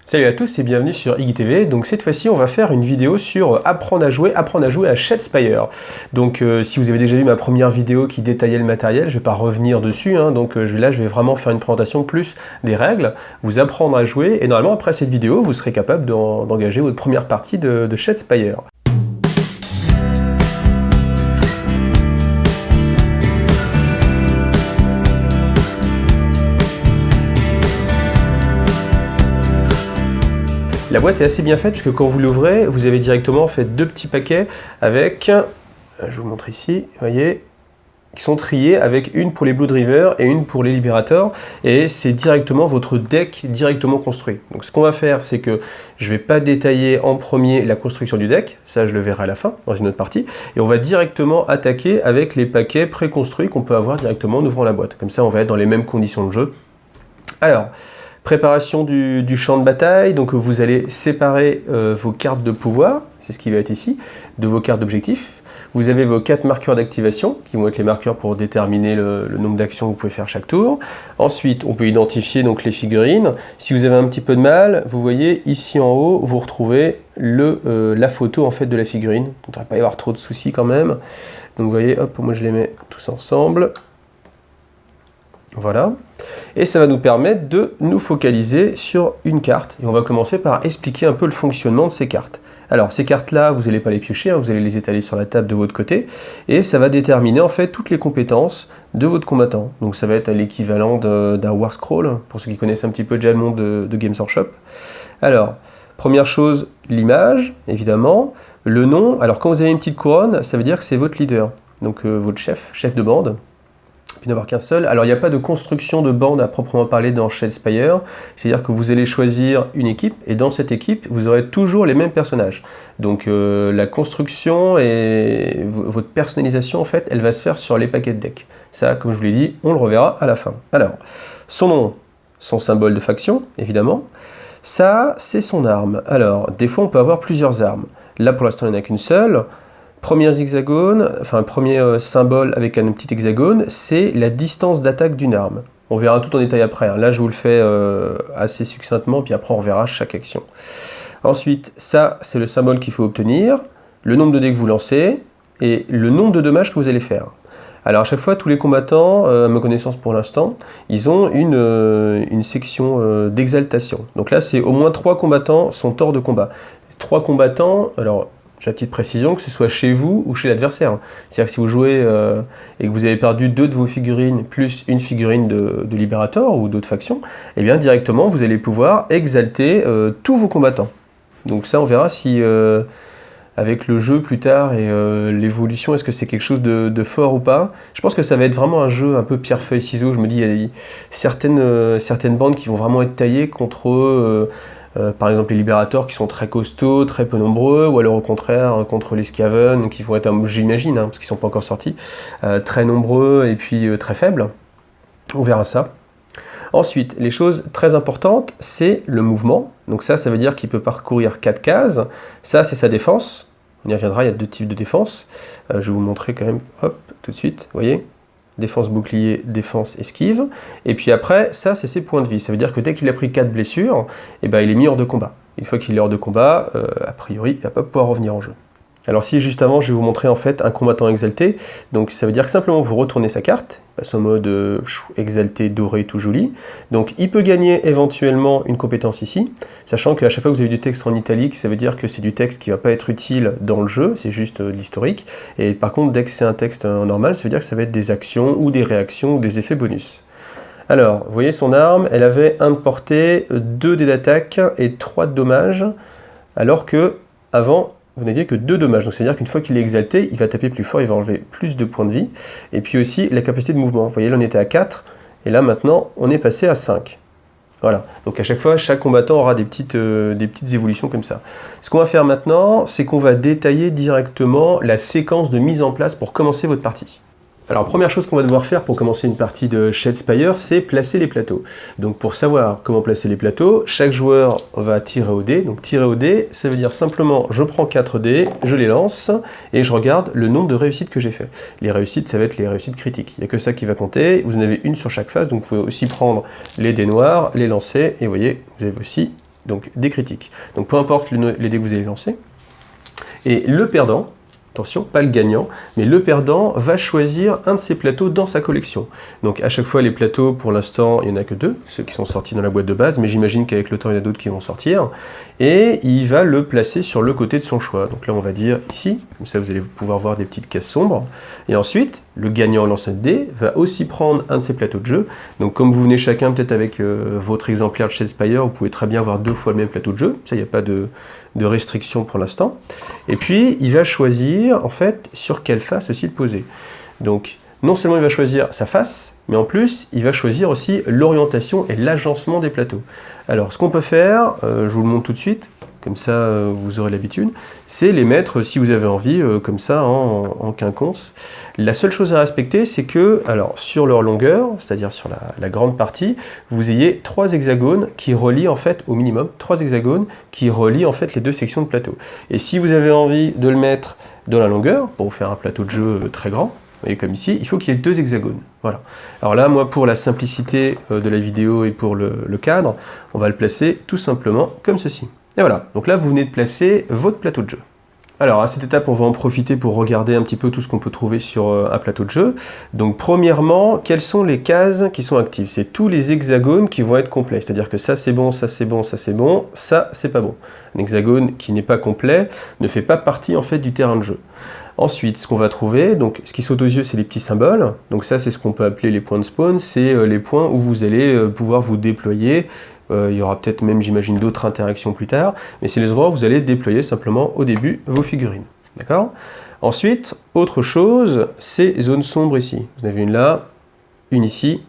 Salut à tous et bienvenue sur IGTV. Donc cette fois-ci, on va faire une vidéo sur apprendre à jouer à Shadespire. Donc si vous avez déjà vu ma première vidéo qui détaillait le matériel, je ne vais pas revenir dessus. Donc là, je vais vraiment faire une présentation plus des règles, vous apprendre à jouer et normalement après cette vidéo, vous serez capable d'engager votre première partie de Shadespire. La boîte est assez bien faite puisque quand vous l'ouvrez, vous avez directement en fait deux petits paquets avec, je vous montre ici, vous voyez, qui sont triés avec une pour les Blood River et une pour les Libérateurs, et c'est directement votre deck directement construit. Donc ce qu'on va faire, c'est que je ne vais pas détailler en premier la construction du deck, ça je le verrai à la fin dans une autre partie, et on va directement attaquer avec les paquets préconstruits qu'on peut avoir directement en ouvrant la boîte. Comme ça on va être dans les mêmes conditions de jeu. Alors, préparation du champ de bataille, donc vous allez séparer vos cartes de pouvoir, c'est ce qui va être ici, de vos cartes d'objectifs. Vous avez vos 4 marqueurs d'activation, qui vont être les marqueurs pour déterminer le nombre d'actions que vous pouvez faire chaque tour. Ensuite, on peut identifier donc les figurines. Si vous avez un petit peu de mal, vous voyez ici en haut, vous retrouvez la photo en fait de la figurine. Donc, il ne devrait pas y avoir trop de soucis quand même. Donc vous voyez, hop, moi je les mets tous ensemble. Voilà, et ça va nous permettre de nous focaliser sur une carte. Et on va commencer par expliquer un peu le fonctionnement de ces cartes. Alors ces cartes-là, vous n'allez pas les piocher, vous allez les étaler sur la table de votre côté, et ça va déterminer en fait toutes les compétences de votre combattant. Donc ça va être l'équivalent d'un War Scroll, pour ceux qui connaissent un petit peu déjà le monde de Games Workshop. Alors, première chose, l'image, évidemment. Le nom, alors quand vous avez une petite couronne, ça veut dire que c'est votre leader, donc votre chef de bande. Puis n'avoir qu'un seul. Alors il n'y a pas de construction de bande à proprement parler dans Shadespire, c'est-à-dire que vous allez choisir une équipe, et dans cette équipe, vous aurez toujours les mêmes personnages. Donc la construction et votre personnalisation, en fait, elle va se faire sur les paquets de deck. Ça, comme je vous l'ai dit, on le reverra à la fin. Alors, son nom, son symbole de faction, évidemment. Ça, c'est son arme. Alors, des fois, on peut avoir plusieurs armes. Là, pour l'instant, il n'y en a qu'une seule. Premier hexagone, enfin premier symbole avec un petit hexagone, c'est la distance d'attaque d'une arme. On verra tout en détail après. Là, je vous le fais assez succinctement, puis après on verra chaque action. Ensuite, ça, c'est le symbole qu'il faut obtenir, le nombre de dés que vous lancez, et le nombre de dommages que vous allez faire. Alors à chaque fois, tous les combattants, à ma connaissance pour l'instant, ils ont une section d'exaltation. Donc là, c'est au moins 3 combattants sont hors de combat. 3 combattants, alors... J'ai la petite précision, que ce soit chez vous ou chez l'adversaire. C'est-à-dire que si vous jouez et que vous avez perdu 2 de vos figurines plus une figurine de Libérateur ou d'autres factions, eh bien directement vous allez pouvoir exalter tous vos combattants. Donc ça on verra si avec le jeu plus tard et l'évolution, est-ce que c'est quelque chose de fort ou pas. Je pense que ça va être vraiment un jeu un peu pierre-feuille-ciseaux. Je me dis, il y a certaines bandes qui vont vraiment être taillées contre... par exemple les Libérateurs qui sont très costauds, très peu nombreux, ou alors au contraire contre les Skaven qui vont être, j'imagine, parce qu'ils ne sont pas encore sortis, très nombreux et puis très faibles. On verra ça. Ensuite, les choses très importantes, c'est le mouvement. Donc ça veut dire qu'il peut parcourir 4 cases. Ça, c'est sa défense. On y reviendra, il y a 2 types de défense. Je vais vous montrer quand même, hop, tout de suite, vous voyez ? Défense bouclier, défense esquive. Et puis après, ça, c'est ses points de vie. Ça veut dire que dès qu'il a pris 4 blessures, eh ben, il est mis hors de combat. Une fois qu'il est hors de combat, a priori, il ne va pas pouvoir revenir en jeu. Alors si juste avant, je vais vous montrer en fait un combattant exalté. Donc ça veut dire que simplement vous retournez sa carte, passe en mode exalté, doré, tout joli. Donc il peut gagner éventuellement une compétence ici, sachant qu'à chaque fois que vous avez du texte en italique, ça veut dire que c'est du texte qui ne va pas être utile dans le jeu, c'est juste de l'historique. Et par contre, dès que c'est un texte normal, ça veut dire que ça va être des actions ou des réactions ou des effets bonus. Alors, vous voyez son arme, elle avait 1 de portée, 2 dés d'attaque et 3 de dommages, alors que avant, vous n'aviez que 2 dommages. Donc c'est-à-dire qu'une fois qu'il est exalté, il va taper plus fort, il va enlever plus de points de vie. Et puis aussi la capacité de mouvement. Vous voyez, là on était à 4, et là maintenant on est passé à 5. Voilà, donc à chaque fois, chaque combattant aura des petites évolutions comme ça. Ce qu'on va faire maintenant, c'est qu'on va détailler directement la séquence de mise en place pour commencer votre partie. Alors première chose qu'on va devoir faire pour commencer une partie de Shadespire, c'est placer les plateaux. Donc pour savoir comment placer les plateaux, chaque joueur va tirer au dé. Donc tirer au dé, ça veut dire simplement je prends 4 dés, je les lance et je regarde le nombre de réussites que j'ai fait. Les réussites, ça va être les réussites critiques. Il n'y a que ça qui va compter. Vous en avez une sur chaque phase, donc vous pouvez aussi prendre les dés noirs, les lancer et vous voyez, vous avez aussi donc des critiques. Donc peu importe les dés que vous allez lancer. Et le perdant, attention, pas le gagnant, mais le perdant va choisir un de ses plateaux dans sa collection. Donc à chaque fois, les plateaux, pour l'instant, il n'y en a que 2, ceux qui sont sortis dans la boîte de base, mais j'imagine qu'avec le temps, il y en a d'autres qui vont sortir. Et il va le placer sur le côté de son choix. Donc là, on va dire ici, comme ça vous allez pouvoir voir des petites cases sombres. Et ensuite, le gagnant lancé de dés va aussi prendre un de ses plateaux de jeu. Donc comme vous venez chacun peut-être avec votre exemplaire de Shadespire, vous pouvez très bien avoir 2 fois le même plateau de jeu. Ça, il n'y a pas de restriction pour l'instant. Et puis, il va choisir, en fait, sur quelle face aussi le poser. Donc, non seulement il va choisir sa face, mais en plus, il va choisir aussi l'orientation et l'agencement des plateaux. Alors, ce qu'on peut faire, je vous le montre tout de suite, comme ça vous aurez l'habitude, c'est les mettre, si vous avez envie, comme ça, en quinconce. La seule chose à respecter, c'est que, alors, sur leur longueur, c'est-à-dire sur la grande partie, vous ayez 3 hexagones qui relient, en fait, au minimum, 3 hexagones qui relient, en fait, les 2 sections de plateau. Et si vous avez envie de le mettre dans la longueur, pour vous faire un plateau de jeu très grand, vous voyez comme ici, il faut qu'il y ait 2 hexagones. Voilà. Alors là, moi, pour la simplicité de la vidéo et pour le cadre, on va le placer tout simplement comme ceci. Et voilà. Donc là, vous venez de placer votre plateau de jeu. Alors, à cette étape, on va en profiter pour regarder un petit peu tout ce qu'on peut trouver sur un plateau de jeu. Donc, premièrement, quelles sont les cases qui sont actives? C'est tous les hexagones qui vont être complets. C'est-à-dire que ça, c'est bon, ça, c'est bon, ça, c'est bon, ça, c'est pas bon. Un hexagone qui n'est pas complet ne fait pas partie, en fait, du terrain de jeu. Ensuite, ce qu'on va trouver, donc ce qui saute aux yeux, c'est les petits symboles. Donc ça, c'est ce qu'on peut appeler les points de spawn. C'est les points où vous allez pouvoir vous déployer. Il y aura peut-être même, j'imagine, d'autres interactions plus tard. Mais c'est les endroits où vous allez déployer simplement au début vos figurines. D'accord? Ensuite, autre chose, ces zones sombres ici. Vous en avez une là, une ici.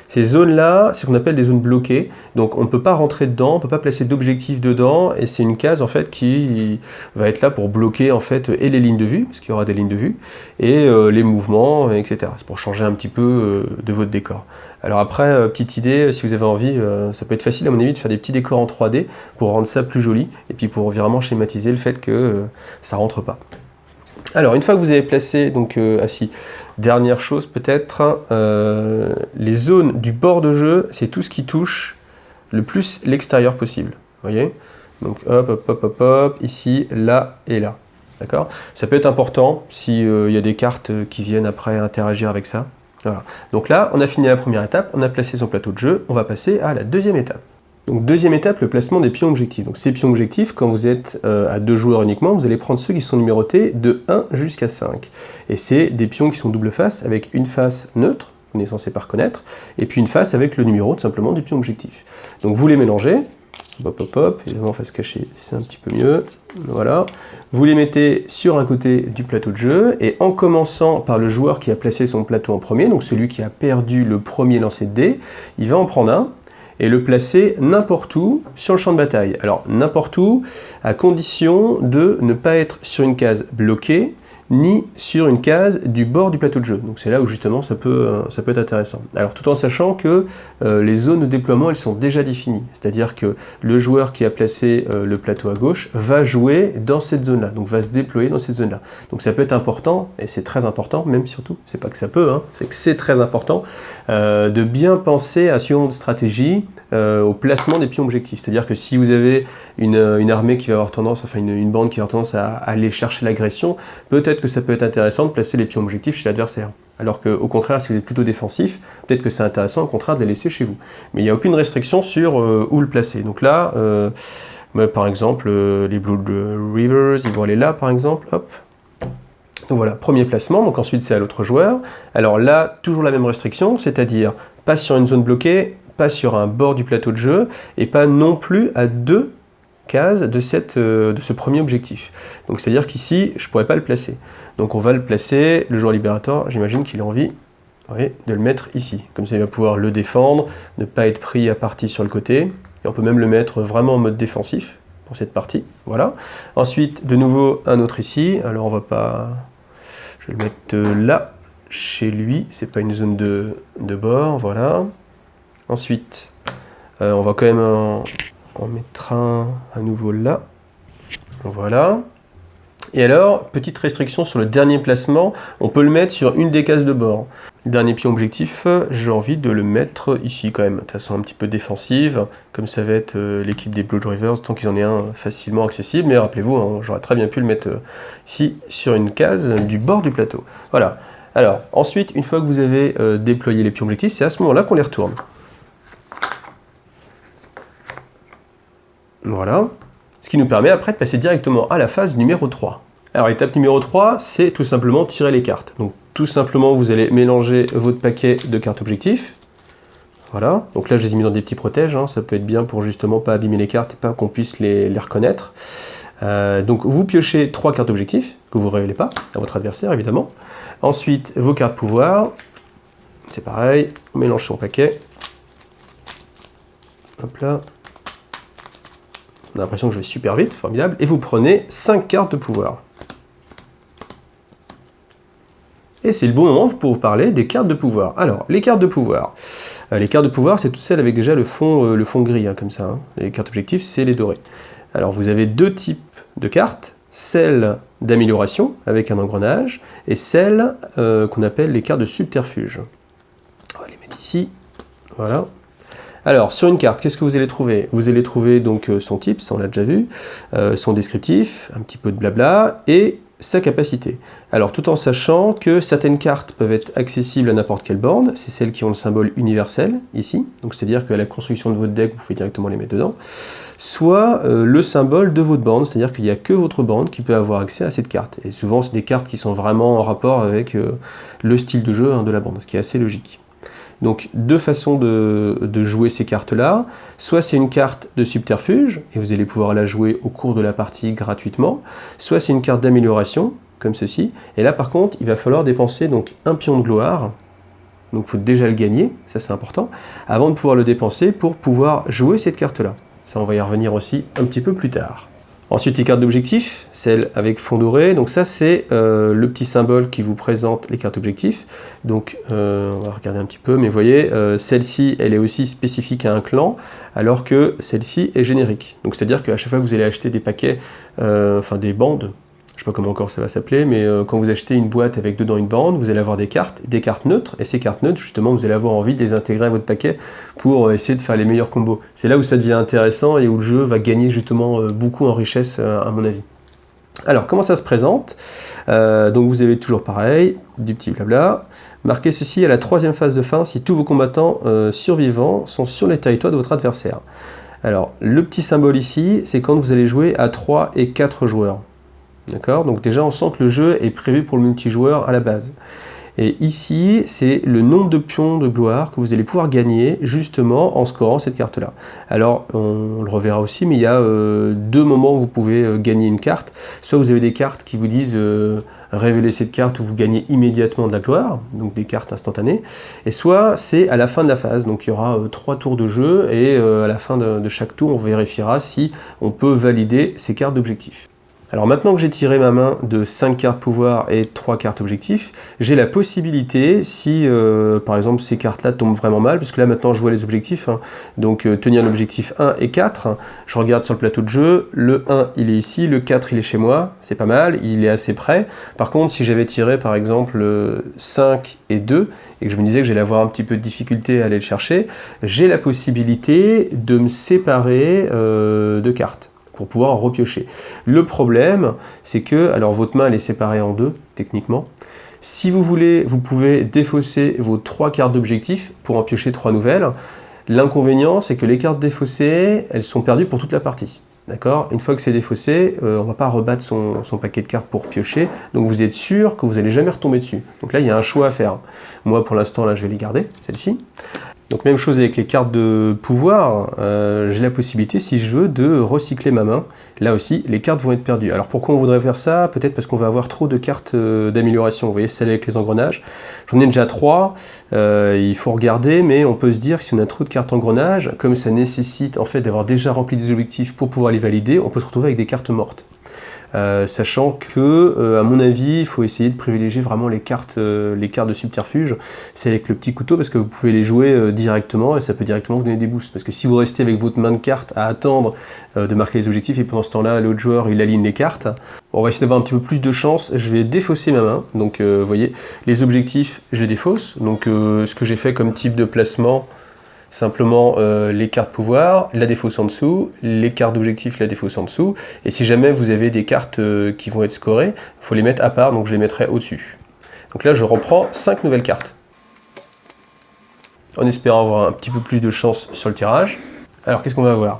Ces zones-là, c'est ce qu'on appelle des zones bloquées, donc on ne peut pas rentrer dedans, on ne peut pas placer d'objectifs dedans, et c'est une case en fait qui va être là pour bloquer en fait et les lignes de vue, parce qu'il y aura des lignes de vue, et les mouvements, etc. C'est pour changer un petit peu de votre décor. Alors après, petite idée, si vous avez envie, ça peut être facile à mon avis de faire des petits décors en 3D pour rendre ça plus joli, et puis pour vraiment schématiser le fait que ça ne rentre pas. Alors, une fois que vous avez placé, donc assis, dernière chose peut-être, les zones du bord de jeu, c'est tout ce qui touche le plus l'extérieur possible. Vous voyez? Donc hop, hop, hop, hop, hop, ici, là et là. D'accord? Ça peut être important s'il y a des cartes qui viennent après interagir avec ça. Voilà. Donc là, on a fini la première étape, on a placé son plateau de jeu, on va passer à la deuxième étape. Donc deuxième étape, le placement des pions objectifs. Donc ces pions objectifs, quand vous êtes à 2 joueurs uniquement, vous allez prendre ceux qui sont numérotés de 1 jusqu'à 5. Et c'est des pions qui sont double face, avec une face neutre, on est censé pas reconnaître, et puis une face avec le numéro tout simplement du pion objectif. Donc vous les mélangez, hop hop hop, évidemment face cachée c'est un petit peu mieux, voilà. Vous les mettez sur un côté du plateau de jeu, et en commençant par le joueur qui a placé son plateau en premier, donc celui qui a perdu le premier lancer de dés, il va en prendre un, et le placer n'importe où sur le champ de bataille. Alors n'importe où, à condition de ne pas être sur une case bloquée, ni sur une case du bord du plateau de jeu. Donc c'est là où justement ça peut être intéressant. Alors tout en sachant que les zones de déploiement elles sont déjà définies. C'est-à-dire que le joueur qui a placé le plateau à gauche va jouer dans cette zone-là, donc va se déployer dans cette zone-là. Donc ça peut être important, et c'est très important, même surtout, c'est pas que ça peut, hein, c'est que c'est très important, de bien penser à suivant votre stratégie au placement des pions objectifs. C'est-à-dire que si vous avez une armée qui va avoir tendance, enfin une bande qui va avoir tendance à aller chercher l'agression, peut-être que ça peut être intéressant de placer les pions objectifs chez l'adversaire. Alors qu'au contraire, si vous êtes plutôt défensif, peut-être que c'est intéressant au contraire de les laisser chez vous. Mais il n'y a aucune restriction sur où le placer. Donc là, par exemple, les Blood Rivers, ils vont aller là par exemple, hop. Donc voilà, premier placement, donc ensuite c'est à l'autre joueur. Alors là, toujours la même restriction, c'est-à-dire pas sur une zone bloquée, pas sur un bord du plateau de jeu, et pas non plus à 2 cases de ce premier objectif. Donc c'est-à-dire qu'ici, je ne pourrais pas le placer. Donc on va le placer, le joueur libérateur, j'imagine qu'il a envie de le mettre ici. Comme ça, il va pouvoir le défendre, ne pas être pris à partie sur le côté. Et on peut même le mettre vraiment en mode défensif pour cette partie. Voilà. Ensuite, de nouveau, un autre ici. Alors on va pas... Je vais le mettre là, chez lui. C'est pas une zone de bord, voilà. Ensuite, on va quand même en mettre un à nouveau là. Voilà. Et alors, petite restriction sur le dernier placement, on peut le mettre sur une des cases de bord. Dernier pion objectif, j'ai envie de le mettre ici quand même, de façon un petit peu défensive, comme ça va être l'équipe des Blue Drivers, tant qu'ils en aient un facilement accessible, mais rappelez-vous, hein, j'aurais très bien pu le mettre ici, sur une case du bord du plateau. Voilà. Alors, ensuite, une fois que vous avez déployé les pions objectifs, c'est à ce moment-là qu'on les retourne. Voilà. Ce qui nous permet après de passer directement à la phase numéro 3. Alors l'étape numéro 3, c'est tout simplement tirer les cartes. Donc tout simplement, vous allez mélanger votre paquet de cartes objectifs. Voilà, donc là je les ai mis dans des petits protèges, hein. Ça peut être bien pour justement pas abîmer les cartes et pas qu'on puisse les reconnaître. Donc vous piochez 3 cartes objectifs, que vous ne révélez pas à votre adversaire évidemment. Ensuite, vos cartes pouvoir, c'est pareil, on mélange son paquet. Hop là. On a l'impression que je vais super vite, formidable. Et vous prenez 5 cartes de pouvoir. Et c'est le bon moment pour vous parler des cartes de pouvoir. Alors, les cartes de pouvoir. Les cartes de pouvoir, c'est toutes celles avec déjà le fond gris, hein, comme ça. Hein. Les cartes objectifs, c'est les dorées. Alors, vous avez 2 types de cartes. Celles d'amélioration, avec un engrenage, et celles qu'on appelle les cartes de subterfuge. On va les mettre ici. Voilà. Alors, sur une carte, qu'est-ce que vous allez trouver? Vous allez trouver donc son type, ça on l'a déjà vu, son descriptif, un petit peu de blabla, et sa capacité. Alors, tout en sachant que certaines cartes peuvent être accessibles à n'importe quelle borne, c'est celles qui ont le symbole universel, ici, donc c'est-à-dire qu'à la construction de votre deck, vous pouvez directement les mettre dedans, soit le symbole de votre borne, c'est-à-dire qu'il n'y a que votre borne qui peut avoir accès à cette carte. Et souvent, c'est des cartes qui sont vraiment en rapport avec le style de jeu de la borne, ce qui est assez logique. Donc, deux façons de jouer ces cartes-là. Soit c'est une carte de subterfuge, et vous allez pouvoir la jouer au cours de la partie gratuitement. Soit c'est une carte d'amélioration, comme ceci. Et là, par contre, il va falloir dépenser donc un pion de gloire. Donc, il faut déjà le gagner, ça c'est important, avant de pouvoir le dépenser pour pouvoir jouer cette carte-là. Ça, on va y revenir aussi un petit peu plus tard. Ensuite, les cartes d'objectifs, celles avec fond doré. Donc ça, c'est le petit symbole qui vous présente les cartes objectifs. Donc, on va regarder un petit peu, mais vous voyez, celle-ci, elle est aussi spécifique à un clan, alors que celle-ci est générique. Donc, c'est-à-dire qu'à chaque fois que vous allez acheter des paquets, enfin des bandes, je ne sais pas comment encore ça va s'appeler, mais quand vous achetez une boîte avec dedans une bande, vous allez avoir des cartes neutres, et ces cartes neutres, justement, vous allez avoir envie de les intégrer à votre paquet pour essayer de faire les meilleurs combos. C'est là où ça devient intéressant et où le jeu va gagner justement beaucoup en richesse, à mon avis. Alors, comment ça se présente? Donc vous avez toujours pareil, du petit blabla. Marquez ceci à la 3e phase de fin si tous vos combattants survivants sont sur les territoires de votre adversaire. Alors, le petit symbole ici, c'est quand vous allez jouer à 3 et 4 joueurs. D'accord? Donc déjà, on sent que le jeu est prévu pour le multijoueur à la base. Et ici, c'est le nombre de pions de gloire que vous allez pouvoir gagner justement en scorant cette carte-là. Alors, on le reverra aussi, mais il y a 2 moments où vous pouvez gagner une carte. Soit vous avez des cartes qui vous disent révéler cette carte où vous gagnez immédiatement de la gloire, donc des cartes instantanées. Et soit c'est à la fin de la phase, donc il y aura 3 tours de jeu et à la fin de chaque tour, on vérifiera si on peut valider ces cartes d'objectifs. Alors maintenant que j'ai tiré ma main de 5 cartes pouvoir et 3 cartes objectifs, j'ai la possibilité, si par exemple ces cartes-là tombent vraiment mal, parce que là maintenant je vois les objectifs, hein, donc tenir l'objectif 1 et 4, je regarde sur le plateau de jeu, le 1 il est ici, le 4 il est chez moi, c'est pas mal, il est assez près. Par contre si j'avais tiré par exemple 5 et 2, et que je me disais que j'allais avoir un petit peu de difficulté à aller le chercher, j'ai la possibilité de me séparer de cartes pour pouvoir en repiocher. Le problème, c'est que, alors votre main elle est séparée en 2, techniquement. Si vous voulez, vous pouvez défausser vos 3 cartes d'objectif pour en piocher 3 nouvelles. L'inconvénient, c'est que les cartes défaussées, elles sont perdues pour toute la partie. D'accord? Une fois que c'est défaussé, on ne va pas rebattre son paquet de cartes pour piocher, donc vous êtes sûr que vous n'allez jamais retomber dessus. Donc là, il y a un choix à faire. Moi, pour l'instant, là, je vais les garder, celles-ci. Donc même chose avec les cartes de pouvoir, j'ai la possibilité, si je veux, de recycler ma main. Là aussi, les cartes vont être perdues. Alors pourquoi on voudrait faire ça? Peut-être parce qu'on va avoir trop de cartes d'amélioration. Vous voyez, celle avec les engrenages. J'en ai déjà 3, il faut regarder, mais on peut se dire que si on a trop de cartes engrenages, comme ça nécessite en fait d'avoir déjà rempli des objectifs pour pouvoir les valider, on peut se retrouver avec des cartes mortes. Sachant que, à mon avis, il faut essayer de privilégier vraiment les cartes de subterfuge. C'est avec le petit couteau parce que vous pouvez les jouer directement et ça peut directement vous donner des boosts. Parce que si vous restez avec votre main de cartes à attendre de marquer les objectifs et pendant ce temps-là, l'autre joueur il aligne les cartes, On va essayer d'avoir un petit peu plus de chance. Je vais défausser ma main. Donc, vous voyez, les objectifs, je les défausse. Donc, ce que j'ai fait comme type de placement, simplement les cartes pouvoir, la défausse en dessous, les cartes d'objectif, la défausse en dessous. Et si jamais vous avez des cartes qui vont être scorées, il faut les mettre à part, donc je les mettrai au-dessus. Donc là, je reprends 5 nouvelles cartes, en espérant avoir un petit peu plus de chance sur le tirage. Alors, qu'est-ce qu'on va avoir?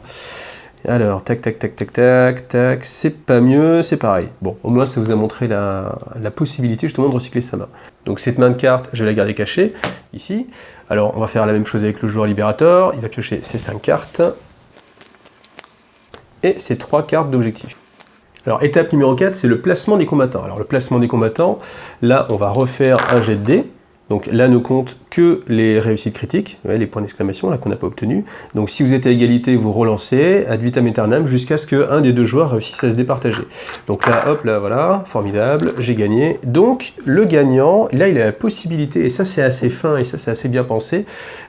Alors, tac, tac, tac, tac, tac, tac, c'est pas mieux, c'est pareil. Bon, au moins, ça vous a montré la possibilité justement de recycler sa main. Donc, cette main de carte, je vais la garder cachée, ici. Alors, on va faire la même chose avec le joueur libérateur. Il va piocher ses 5 cartes et ses 3 cartes d'objectif. Alors, étape numéro 4, c'est le placement des combattants. Alors, le placement des combattants, là, on va refaire un jet de dés. Donc là, ne compte que les réussites critiques, les points d'exclamation là qu'on n'a pas obtenus. Donc si vous êtes à égalité, vous relancez ad vitam aeternam jusqu'à ce qu'un des deux joueurs réussisse à se départager. Donc là, hop, là, voilà, formidable, j'ai gagné. Donc le gagnant, là, il a la possibilité, et ça c'est assez fin et ça c'est assez bien pensé,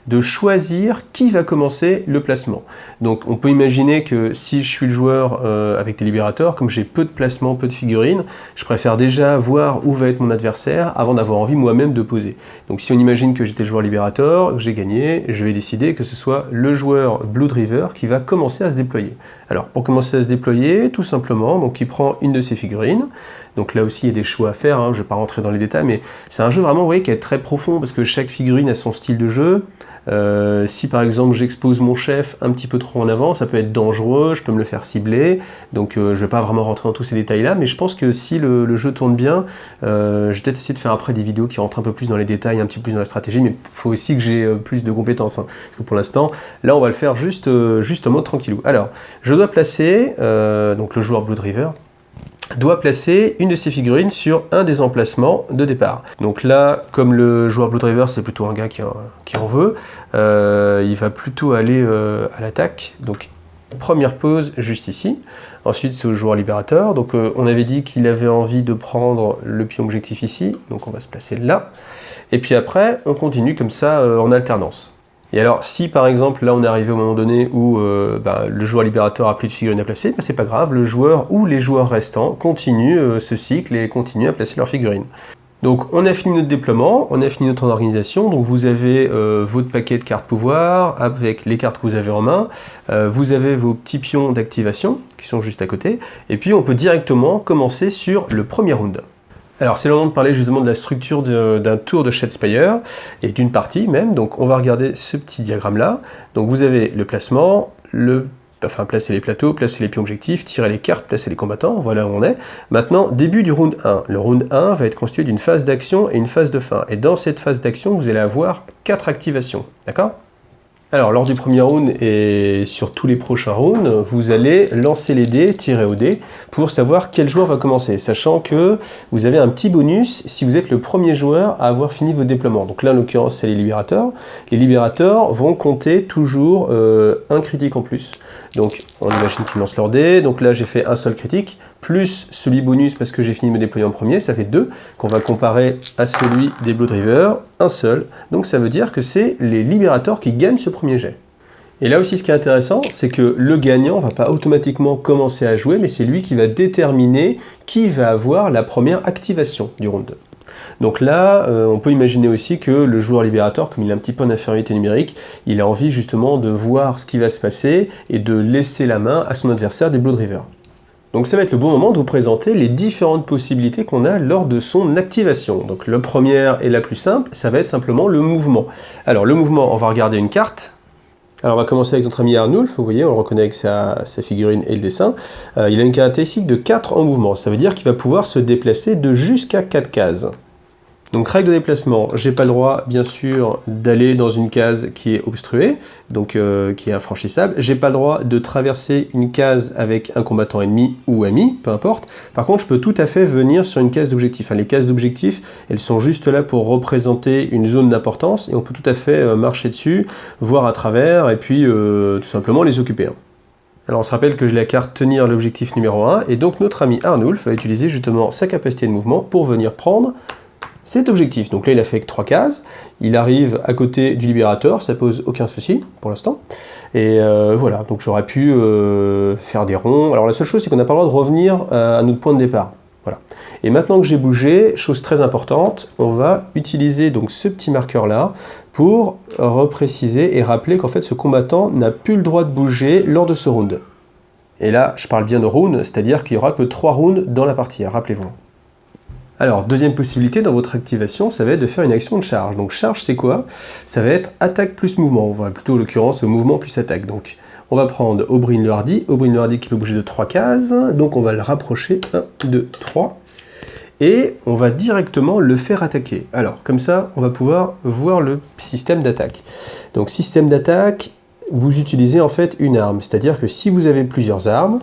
de choisir qui va commencer le placement. Donc on peut imaginer que si je suis le joueur avec des libérateurs, comme j'ai peu de placements, peu de figurines, je préfère déjà voir où va être mon adversaire avant d'avoir envie moi-même de poser. Donc si on imagine que j'étais le joueur libérateur, que j'ai gagné, je vais décider que ce soit le joueur Blood River qui va commencer à se déployer. Alors pour commencer à se déployer, tout simplement, donc il prend une de ses figurines. Donc là aussi il y a des choix à faire, je ne vais pas rentrer dans les détails, mais c'est un jeu vraiment, vous voyez, qui est très profond parce que chaque figurine a son style de jeu. Si par exemple j'expose mon chef un petit peu trop en avant, ça peut être dangereux, je peux me le faire cibler, donc je ne vais pas vraiment rentrer dans tous ces détails là, mais je pense que si le jeu tourne bien, je vais peut-être essayer de faire après des vidéos qui rentrent un peu plus dans les détails, un petit peu plus dans la stratégie, mais il faut aussi que j'ai plus de compétences, parce que pour l'instant, là on va le faire juste en mode tranquillou. Alors, je dois placer, donc le joueur Blood River, doit placer une de ses figurines sur un des emplacements de départ. Donc là, comme le joueur Blood River, c'est plutôt un gars qui en veut, il va plutôt aller à l'attaque. Donc, première pose, juste ici. Ensuite, c'est au joueur libérateur. Donc, on avait dit qu'il avait envie de prendre le pion objectif ici. Donc, on va se placer là. Et puis après, on continue comme ça en alternance. Et alors, si par exemple, là on est arrivé au moment donné où le joueur libérateur a plus de figurines à placer, c'est pas grave, le joueur ou les joueurs restants continuent ce cycle et continuent à placer leurs figurines. Donc on a fini notre déploiement, on a fini notre organisation, donc vous avez votre paquet de cartes pouvoir avec les cartes que vous avez en main, vous avez vos petits pions d'activation qui sont juste à côté, et puis on peut directement commencer sur le premier round. Alors c'est le moment de parler justement de la structure d'un tour de Shadespire et d'une partie même. Donc on va regarder ce petit diagramme là. Donc vous avez le placement, placer les plateaux, placer les pions objectifs, tirer les cartes, placer les combattants, voilà où on est. Maintenant, début du round 1. Le round 1 va être constitué d'une phase d'action et une phase de fin. Et dans cette phase d'action, vous allez avoir 4 activations, d'accord ? Alors, lors du premier round et sur tous les prochains rounds, vous allez lancer les dés, tirer au dé, pour savoir quel joueur va commencer, sachant que vous avez un petit bonus si vous êtes le premier joueur à avoir fini votre déploiement. Donc là, en l'occurrence, c'est les libérateurs. Les libérateurs vont compter toujours un critique en plus. Donc, on imagine qu'ils lancent leur dé. Donc là, j'ai fait un seul critique, plus celui bonus parce que j'ai fini de me déployer en premier, ça fait 2, qu'on va comparer à celui des Blood River, un seul. Donc ça veut dire que c'est les libérateurs qui gagnent ce premier jet. Et là aussi, ce qui est intéressant, c'est que le gagnant ne va pas automatiquement commencer à jouer, mais c'est lui qui va déterminer qui va avoir la première activation du round 2. Donc là, on peut imaginer aussi que le joueur libérateur, comme il a un petit peu d'infériorité numérique, il a envie justement de voir ce qui va se passer et de laisser la main à son adversaire des Blood River. Donc ça va être le bon moment de vous présenter les différentes possibilités qu'on a lors de son activation. Donc la première et la plus simple, ça va être simplement le mouvement. Alors le mouvement, on va regarder une carte. Alors on va commencer avec notre ami Arnulf, vous voyez, on le reconnaît avec sa figurine et le dessin. Il a une caractéristique de 4 en mouvement, ça veut dire qu'il va pouvoir se déplacer de jusqu'à 4 cases. Donc règle de déplacement, j'ai pas le droit bien sûr d'aller dans une case qui est obstruée, donc qui est infranchissable. J'ai pas le droit de traverser une case avec un combattant ennemi ou ami, peu importe. Par contre, je peux tout à fait venir sur une case d'objectif. Les cases d'objectif, elles sont juste là pour représenter une zone d'importance et on peut tout à fait marcher dessus, voir à travers et puis tout simplement les occuper. Alors on se rappelle que j'ai la carte tenir l'objectif numéro 1 et donc notre ami Arnulf va utiliser justement sa capacité de mouvement pour venir prendre cet objectif. Donc là, il a fait que 3 cases. Il arrive à côté du libérateur, ça pose aucun souci pour l'instant. Et voilà, donc j'aurais pu faire des ronds. Alors la seule chose, c'est qu'on n'a pas le droit de revenir à notre point de départ. Voilà. Et maintenant que j'ai bougé, chose très importante, on va utiliser donc ce petit marqueur-là pour repréciser et rappeler qu'en fait ce combattant n'a plus le droit de bouger lors de ce round. Et là, je parle bien de round, c'est-à-dire qu'il n'y aura que 3 rounds dans la partie, rappelez-vous. Alors, deuxième possibilité dans votre activation, ça va être de faire une action de charge. Donc charge, c'est quoi? Ça va être attaque plus mouvement, on va plutôt en l'occurrence mouvement plus attaque. Donc on va prendre Oberyn le Hardy qui peut bouger de 3 cases, donc on va le rapprocher, 1, 2, 3, et on va directement le faire attaquer. Alors, comme ça, on va pouvoir voir le système d'attaque. Donc système d'attaque, vous utilisez en fait une arme, c'est-à-dire que si vous avez plusieurs armes,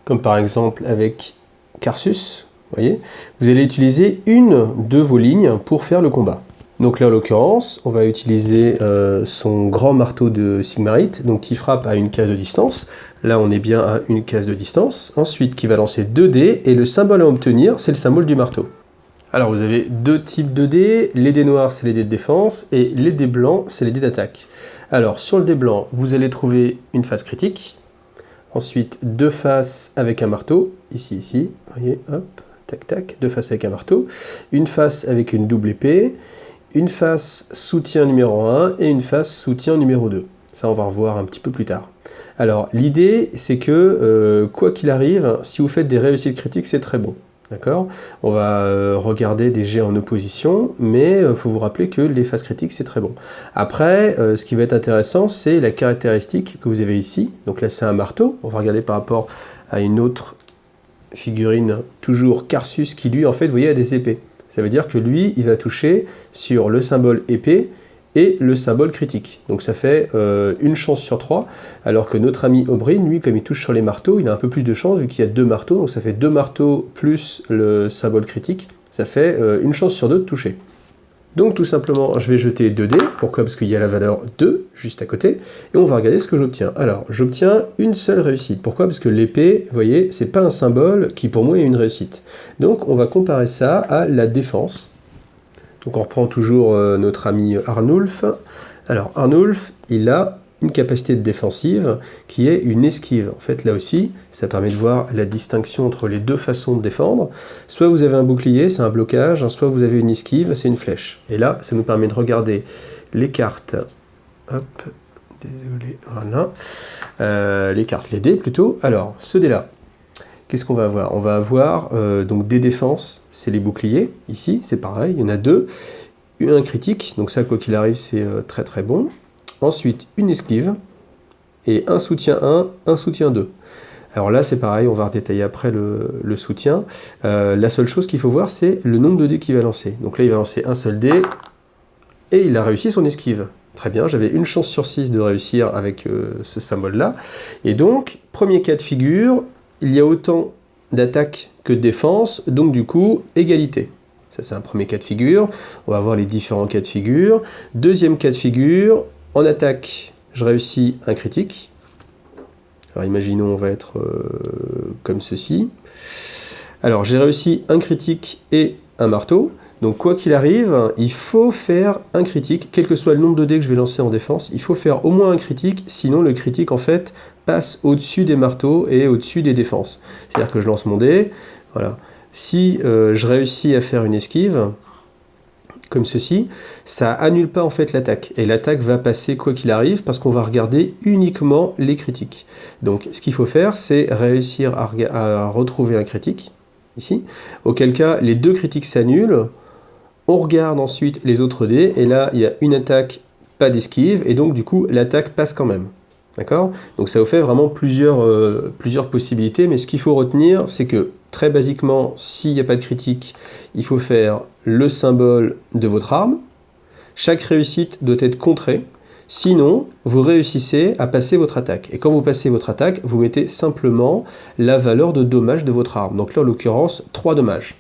comme par exemple avec Karsus, voyez, vous allez utiliser une de vos lignes pour faire le combat. Donc là, en l'occurrence, on va utiliser son grand marteau de Sigmarite, donc qui frappe à une case de distance. Là, on est bien à une case de distance. Ensuite, qui va lancer 2 dés, et le symbole à obtenir, c'est le symbole du marteau. Alors, vous avez 2 types de dés. Les dés noirs, c'est les dés de défense, et les dés blancs, c'est les dés d'attaque. Alors, sur le dé blanc, vous allez trouver une face critique. Ensuite, 2 faces avec un marteau, ici, vous voyez, hop, tac, tac, 2 faces avec un marteau. Une face avec une double épée. Une face soutien numéro 1 et une face soutien numéro 2. Ça, on va revoir un petit peu plus tard. Alors, l'idée, c'est que, quoi qu'il arrive, si vous faites des réussites critiques, c'est très bon. D'accord? On va regarder des jets en opposition, mais il faut vous rappeler que les phases critiques, c'est très bon. Après, ce qui va être intéressant, c'est la caractéristique que vous avez ici. Donc là, c'est un marteau. On va regarder par rapport à une autre figurine, toujours Karsus, qui lui, en fait, vous voyez, a des épées. Ça veut dire que lui, il va toucher sur le symbole épée et le symbole critique. Donc ça fait une chance sur 3, alors que notre ami Oberyn, lui, comme il touche sur les marteaux, il a un peu plus de chance vu qu'il y a 2 marteaux, donc ça fait 2 marteaux plus le symbole critique, ça fait une chance sur 2 de toucher. Donc tout simplement, je vais jeter 2 dés, pourquoi? Parce qu'il y a la valeur 2 juste à côté, et on va regarder ce que j'obtiens. Alors, j'obtiens une seule réussite. Pourquoi? Parce que l'épée, vous voyez, c'est pas un symbole qui pour moi est une réussite. Donc on va comparer ça à la défense. Donc on reprend toujours notre ami Arnulf. Alors Arnulf, il a une capacité de défensive qui est une esquive. En fait, là aussi, ça permet de voir la distinction entre les 2 façons de défendre. Soit vous avez un bouclier, c'est un blocage, soit vous avez une esquive, c'est une flèche. Et là, ça nous permet de regarder les cartes. Hop, désolé, voilà. Les cartes, les dés plutôt. Alors, ce dé-là, qu'est-ce qu'on va avoir? On va avoir donc des défenses, c'est les boucliers. Ici, c'est pareil, il y en a 2. Un critique, donc ça, quoi qu'il arrive, c'est très très bon. Ensuite, une esquive, et un soutien 1, un soutien 2. Alors là, c'est pareil, on va redétailler après le soutien. La seule chose qu'il faut voir, c'est le nombre de dés qu'il va lancer. Donc là, il va lancer un seul dé, et il a réussi son esquive. Très bien, j'avais une chance sur 6 de réussir avec ce symbole-là. Et donc, premier cas de figure, il y a autant d'attaque que de défense, donc du coup, égalité. Ça, c'est un premier cas de figure. On va voir les différents cas de figure. Deuxième cas de figure, en attaque, je réussis un critique. Alors imaginons, on va être comme ceci. Alors j'ai réussi un critique et un marteau. Donc quoi qu'il arrive, il faut faire un critique, quel que soit le nombre de dés que je vais lancer en défense, il faut faire au moins un critique, sinon le critique en fait passe au-dessus des marteaux et au-dessus des défenses. C'est-à-dire que je lance mon dé, voilà. Si je réussis à faire une esquive, comme ceci, ça annule pas en fait l'attaque. Et l'attaque va passer quoi qu'il arrive parce qu'on va regarder uniquement les critiques. Donc ce qu'il faut faire, c'est réussir à retrouver un critique, ici. Auquel cas, les 2 critiques s'annulent. On regarde ensuite les autres dés. Et là, il y a une attaque, pas d'esquive. Et donc du coup, l'attaque passe quand même. D'accord? Donc ça vous fait vraiment plusieurs possibilités. Mais ce qu'il faut retenir, c'est que très basiquement, s'il n'y a pas de critique, il faut faire le symbole de votre arme. Chaque réussite doit être contrée. Sinon, vous réussissez à passer votre attaque. Et quand vous passez votre attaque, vous mettez simplement la valeur de dommage de votre arme. Donc là, en l'occurrence, 3 dommages.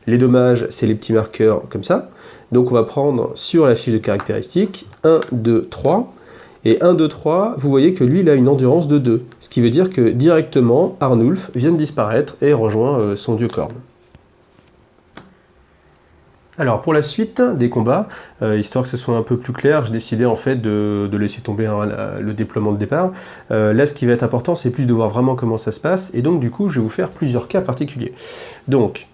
Les dommages, c'est les petits marqueurs comme ça. Donc on va prendre sur la fiche de caractéristiques 1, 2, 3. Et 1, 2, 3, vous voyez que lui, il a une endurance de 2. Ce qui veut dire que directement, Arnulf vient de disparaître et rejoint son dieu corne. Alors pour la suite des combats, histoire que ce soit un peu plus clair, j'ai décidé en fait de laisser tomber le déploiement de départ. Là ce qui va être important, c'est plus de voir vraiment comment ça se passe, et donc du coup je vais vous faire plusieurs cas particuliers. Donc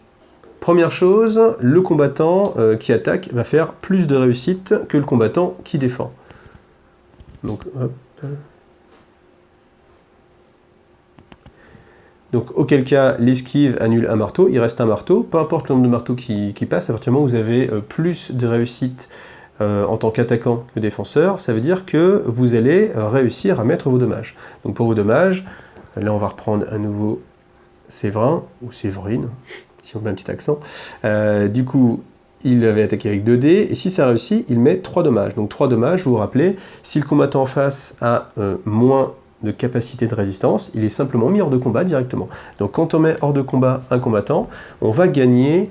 Première chose, le combattant qui attaque va faire plus de réussite que le combattant qui défend. Donc, hop. Donc, auquel cas, l'esquive annule un marteau, il reste un marteau. Peu importe le nombre de marteaux qui passe, à partir du moment où vous avez plus de réussite en tant qu'attaquant que défenseur, ça veut dire que vous allez réussir à mettre vos dommages. Donc, pour vos dommages, là, on va reprendre à nouveau Séverin, ou Séverine, si on met un petit accent. Du coup, il avait attaqué avec 2 dés, et si ça réussit, il met 3 dommages. Donc 3 dommages, vous vous rappelez, si le combattant en face a moins de capacité de résistance, il est simplement mis hors de combat directement. Donc quand on met hors de combat un combattant, on va gagner,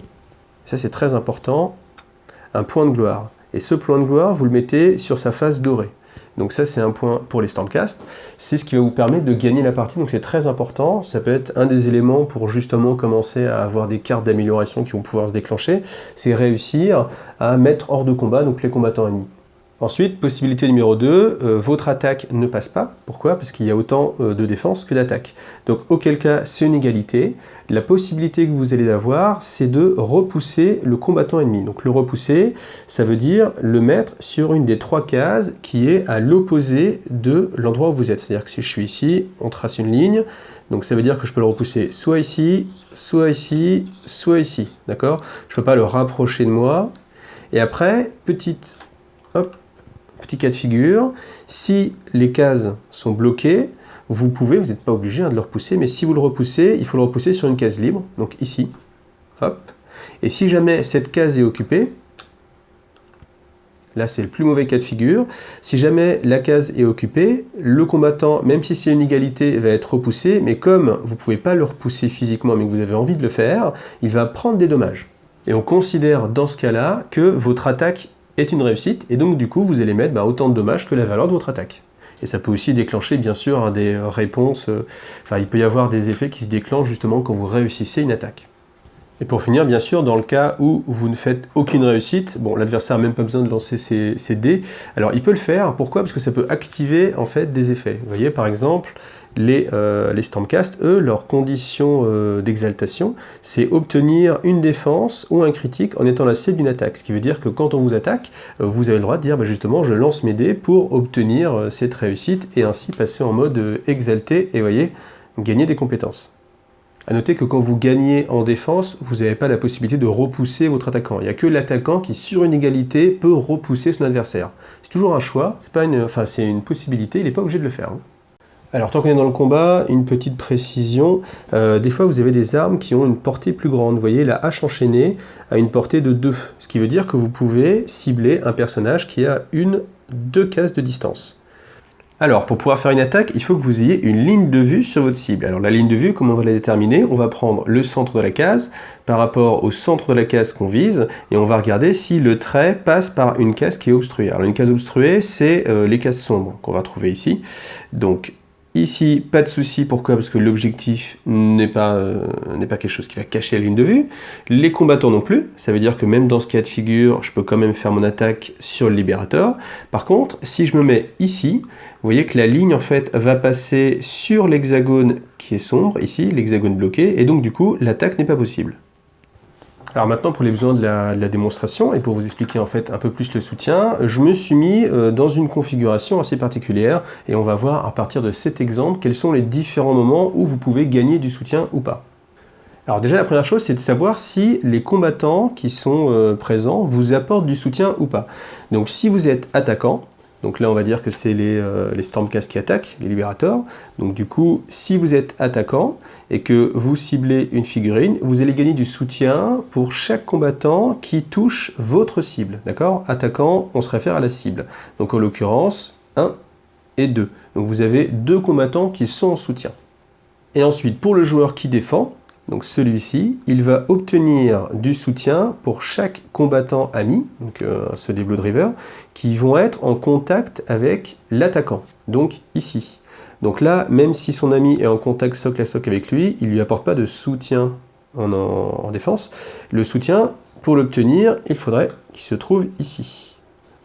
ça c'est très important, un point de gloire. Et ce point de gloire, vous le mettez sur sa face dorée. Donc ça c'est un point pour les Stormcast, c'est ce qui va vous permettre de gagner la partie, donc c'est très important, ça peut être un des éléments pour justement commencer à avoir des cartes d'amélioration qui vont pouvoir se déclencher, c'est réussir à mettre hors de combat donc les combattants ennemis. Ensuite, possibilité numéro 2, votre attaque ne passe pas. Pourquoi? Parce qu'il y a autant de défense que d'attaque. Donc auquel cas, c'est une égalité. La possibilité que vous allez avoir, c'est de repousser le combattant ennemi. Donc le repousser, ça veut dire le mettre sur une des 3 cases qui est à l'opposé de l'endroit où vous êtes. C'est-à-dire que si je suis ici, on trace une ligne. Donc ça veut dire que je peux le repousser soit ici, soit ici, soit ici. D'accord? Je ne peux pas le rapprocher de moi. Et après, petit cas de figure, si les cases sont bloquées, vous n'êtes pas obligé de le repousser, mais si vous le repoussez, il faut le repousser sur une case libre, donc ici, hop. Et si jamais cette case est occupée, là c'est le plus mauvais cas de figure, si jamais la case est occupée, le combattant, même si c'est une égalité, va être repoussé, mais comme vous ne pouvez pas le repousser physiquement, mais que vous avez envie de le faire, il va prendre des dommages. Et on considère dans ce cas-là que votre attaque est une réussite, et donc du coup vous allez mettre autant de dommages que la valeur de votre attaque. Et ça peut aussi déclencher bien sûr des réponses, il peut y avoir des effets qui se déclenchent justement quand vous réussissez une attaque. Et pour finir, bien sûr, dans le cas où vous ne faites aucune réussite, bon, l'adversaire n'a même pas besoin de lancer ses dés, alors il peut le faire, pourquoi? Parce que ça peut activer en fait des effets. Vous voyez par exemple, les Stormcast, eux, leur condition d'exaltation, c'est obtenir une défense ou un critique en étant la cible d'une attaque. Ce qui veut dire que quand on vous attaque, vous avez le droit de dire justement je lance mes dés pour obtenir cette réussite et ainsi passer en mode exalté et voyez, gagner des compétences. A noter que quand vous gagnez en défense, vous n'avez pas la possibilité de repousser votre attaquant. Il n'y a que l'attaquant qui, sur une égalité, peut repousser son adversaire. C'est toujours un choix, c'est une possibilité, il n'est pas obligé de le faire. Alors, tant qu'on est dans le combat, une petite précision. Des fois, vous avez des armes qui ont une portée plus grande. Vous voyez, la hache enchaînée a une portée de 2. Ce qui veut dire que vous pouvez cibler un personnage qui a 2 cases de distance. Alors, pour pouvoir faire une attaque, il faut que vous ayez une ligne de vue sur votre cible. Alors, la ligne de vue, comment on va la déterminer? On va prendre le centre de la case par rapport au centre de la case qu'on vise, et on va regarder si le trait passe par une case qui est obstruée. Alors, une case obstruée, c'est les cases sombres qu'on va trouver ici. Donc, ici, pas de souci. Pourquoi? Parce que l'objectif n'est pas quelque chose qui va cacher la ligne de vue. Les combattants non plus. Ça veut dire que même dans ce cas de figure, je peux quand même faire mon attaque sur le libérateur. Par contre, si je me mets ici, vous voyez que la ligne en fait va passer sur l'hexagone qui est sombre, ici, l'hexagone bloqué, et donc du coup, l'attaque n'est pas possible. Alors maintenant, pour les besoins de la démonstration, et pour vous expliquer en fait un peu plus le soutien, je me suis mis dans une configuration assez particulière, et on va voir à partir de cet exemple, quels sont les différents moments où vous pouvez gagner du soutien ou pas. Alors déjà, la première chose, c'est de savoir si les combattants qui sont présents vous apportent du soutien ou pas. Donc si vous êtes attaquant, donc là on va dire que c'est les Stormcast qui attaquent, les libérateurs. Donc du coup, si vous êtes attaquant et que vous ciblez une figurine, vous allez gagner du soutien pour chaque combattant qui touche votre cible. D'accord? Attaquant, on se réfère à la cible. Donc en l'occurrence, 1 et 2. Donc vous avez 2 combattants qui sont en soutien. Et ensuite, pour le joueur qui défend, donc celui-ci, il va obtenir du soutien pour chaque combattant ami, donc ceux des Blood River, qui vont être en contact avec l'attaquant, donc ici. Donc là, même si son ami est en contact socle à socle avec lui, il ne lui apporte pas de soutien en défense. Le soutien, pour l'obtenir, il faudrait qu'il se trouve ici.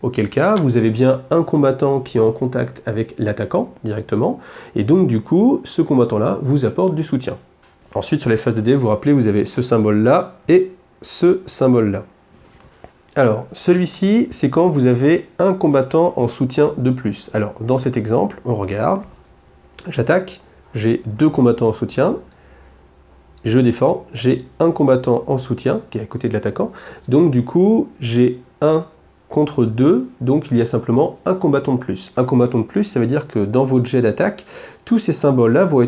Auquel cas, vous avez bien un combattant qui est en contact avec l'attaquant directement, et donc du coup, ce combattant-là vous apporte du soutien. Ensuite, sur les phases de dés, vous vous rappelez, vous avez ce symbole-là et ce symbole-là. Alors, celui-ci, c'est quand vous avez un combattant en soutien de plus. Alors, dans cet exemple, on regarde, j'attaque, j'ai 2 combattants en soutien, je défends, j'ai un combattant en soutien, qui est à côté de l'attaquant, donc du coup, j'ai 1 contre 2, donc il y a simplement un combattant de plus. Un combattant de plus, ça veut dire que dans votre jet d'attaque, tous ces symboles-là vont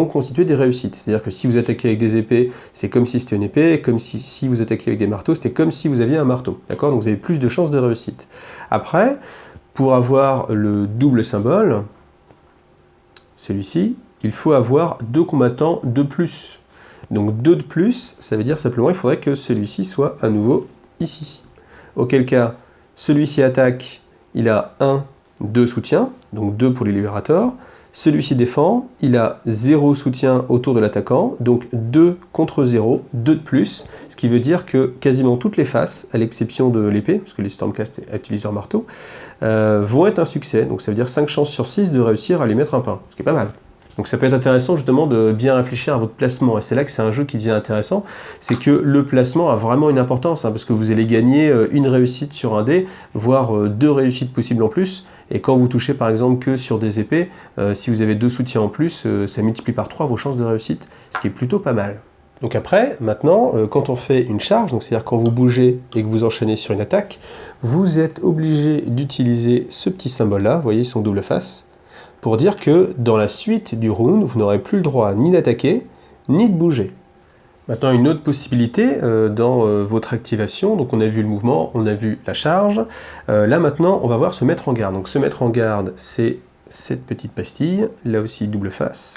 constituer des réussites. C'est-à-dire que si vous attaquez avec des épées, c'est comme si c'était une épée, et comme si vous attaquez avec des marteaux, c'était comme si vous aviez un marteau. D'accord? Donc vous avez plus de chances de réussite. Après, pour avoir le double symbole, celui-ci, il faut avoir 2 combattants de plus. Donc 2 de plus, ça veut dire simplement qu'il faudrait que celui-ci soit à nouveau ici. Auquel cas, celui-ci attaque, il a 1 de soutien, donc 2 pour les libérateurs. Celui-ci défend, il a 0 soutien autour de l'attaquant, donc 2 contre 0, 2 de plus, ce qui veut dire que quasiment toutes les faces, à l'exception de l'épée, parce que les Stormcast utilisent leur marteau, vont être un succès, donc ça veut dire 5 chances sur 6 de réussir à lui mettre un pain, ce qui est pas mal. Donc ça peut être intéressant justement de bien réfléchir à votre placement, et c'est là que c'est un jeu qui devient intéressant, c'est que le placement a vraiment une importance, parce que vous allez gagner une réussite sur un dé, voire 2 réussites possibles en plus, et quand vous touchez par exemple que sur des épées, si vous avez 2 soutiens en plus, ça multiplie par 3 vos chances de réussite, ce qui est plutôt pas mal. Donc après, maintenant, quand on fait une charge, donc c'est-à-dire quand vous bougez et que vous enchaînez sur une attaque, vous êtes obligé d'utiliser ce petit symbole-là, vous voyez son double face, pour dire que dans la suite du round, vous n'aurez plus le droit ni d'attaquer, ni de bouger. Maintenant, une autre possibilité dans votre activation, donc on a vu le mouvement, on a vu la charge, là maintenant on va voir se mettre en garde. Donc se mettre en garde, c'est cette petite pastille, là aussi double face.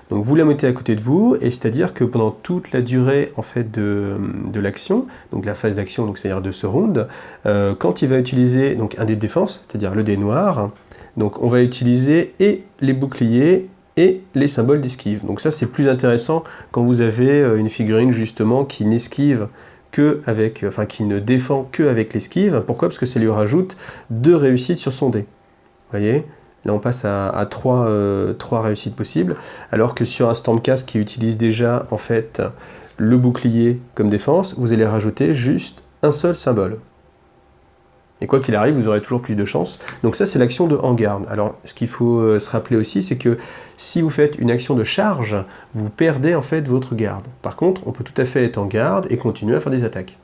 Donc vous la mettez à côté de vous, et c'est-à-dire que pendant toute la durée en fait, de l'action, donc la phase d'action, donc c'est-à-dire de ce round, quand il va utiliser donc, un dé de défense, c'est-à-dire le dé noir, donc on va utiliser et les boucliers et les symboles d'esquive. Donc ça c'est plus intéressant quand vous avez une figurine justement qui n'esquive que avec, enfin qui ne défend que avec l'esquive. Pourquoi? Parce que ça lui rajoute 2 réussites sur son dé. Vous voyez? Là on passe à 3 réussites possibles, alors que sur un Stormcast qui utilise déjà en fait le bouclier comme défense, vous allez rajouter juste un seul symbole. Et quoi qu'il arrive, vous aurez toujours plus de chance. Donc ça, c'est l'action de en garde. Alors, ce qu'il faut se rappeler aussi, c'est que si vous faites une action de charge, vous perdez en fait votre garde. Par contre, on peut tout à fait être en garde et continuer à faire des attaques.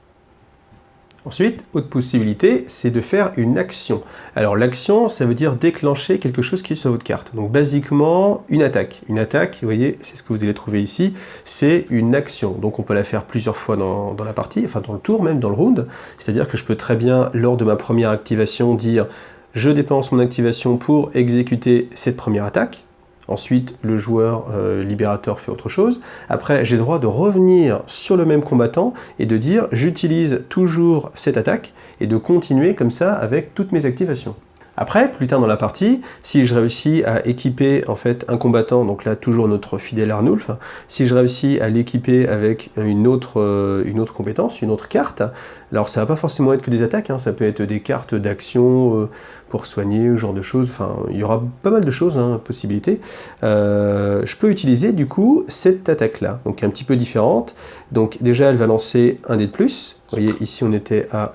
Ensuite, autre possibilité, c'est de faire une action. Alors l'action, ça veut dire déclencher quelque chose qui est sur votre carte. Donc basiquement, une attaque. Une attaque, vous voyez, c'est ce que vous allez trouver ici, c'est une action. Donc on peut la faire plusieurs fois dans la partie, enfin dans le tour même, dans le round. C'est-à-dire que je peux très bien, lors de ma première activation, dire « je dépense mon activation pour exécuter cette première attaque ». Ensuite, le joueur libérateur fait autre chose. Après, j'ai le droit de revenir sur le même combattant et de dire j'utilise toujours cette attaque et de continuer comme ça avec toutes mes activations. Après, plus tard dans la partie, si je réussis à équiper en fait un combattant, donc là toujours notre fidèle Arnulf, si je réussis à l'équiper avec une autre compétence, une autre carte, alors ça va pas forcément être que des attaques, ça peut être des cartes d'action pour soigner, ce genre de choses, enfin il y aura pas mal de choses, possibilités. Je peux utiliser du coup cette attaque-là, donc un petit peu différente. Donc déjà elle va lancer un dé de plus, vous voyez ici on était à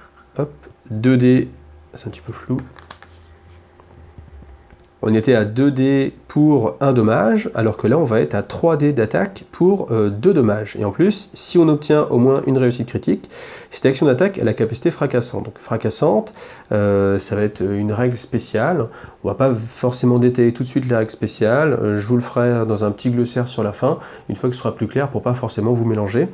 2 dés, c'est un petit peu flou. On était à 2 dés pour 1 dommage, alors que là on va être à 3 dés d'attaque pour 2 dommages. Et en plus, si on obtient au moins une réussite critique, cette action d'attaque a la capacité fracassante. Donc fracassante, ça va être une règle spéciale. On va pas forcément détailler tout de suite la règle spéciale, je vous le ferai dans un petit glossaire sur la fin, une fois que ce sera plus clair pour pas forcément vous mélanger.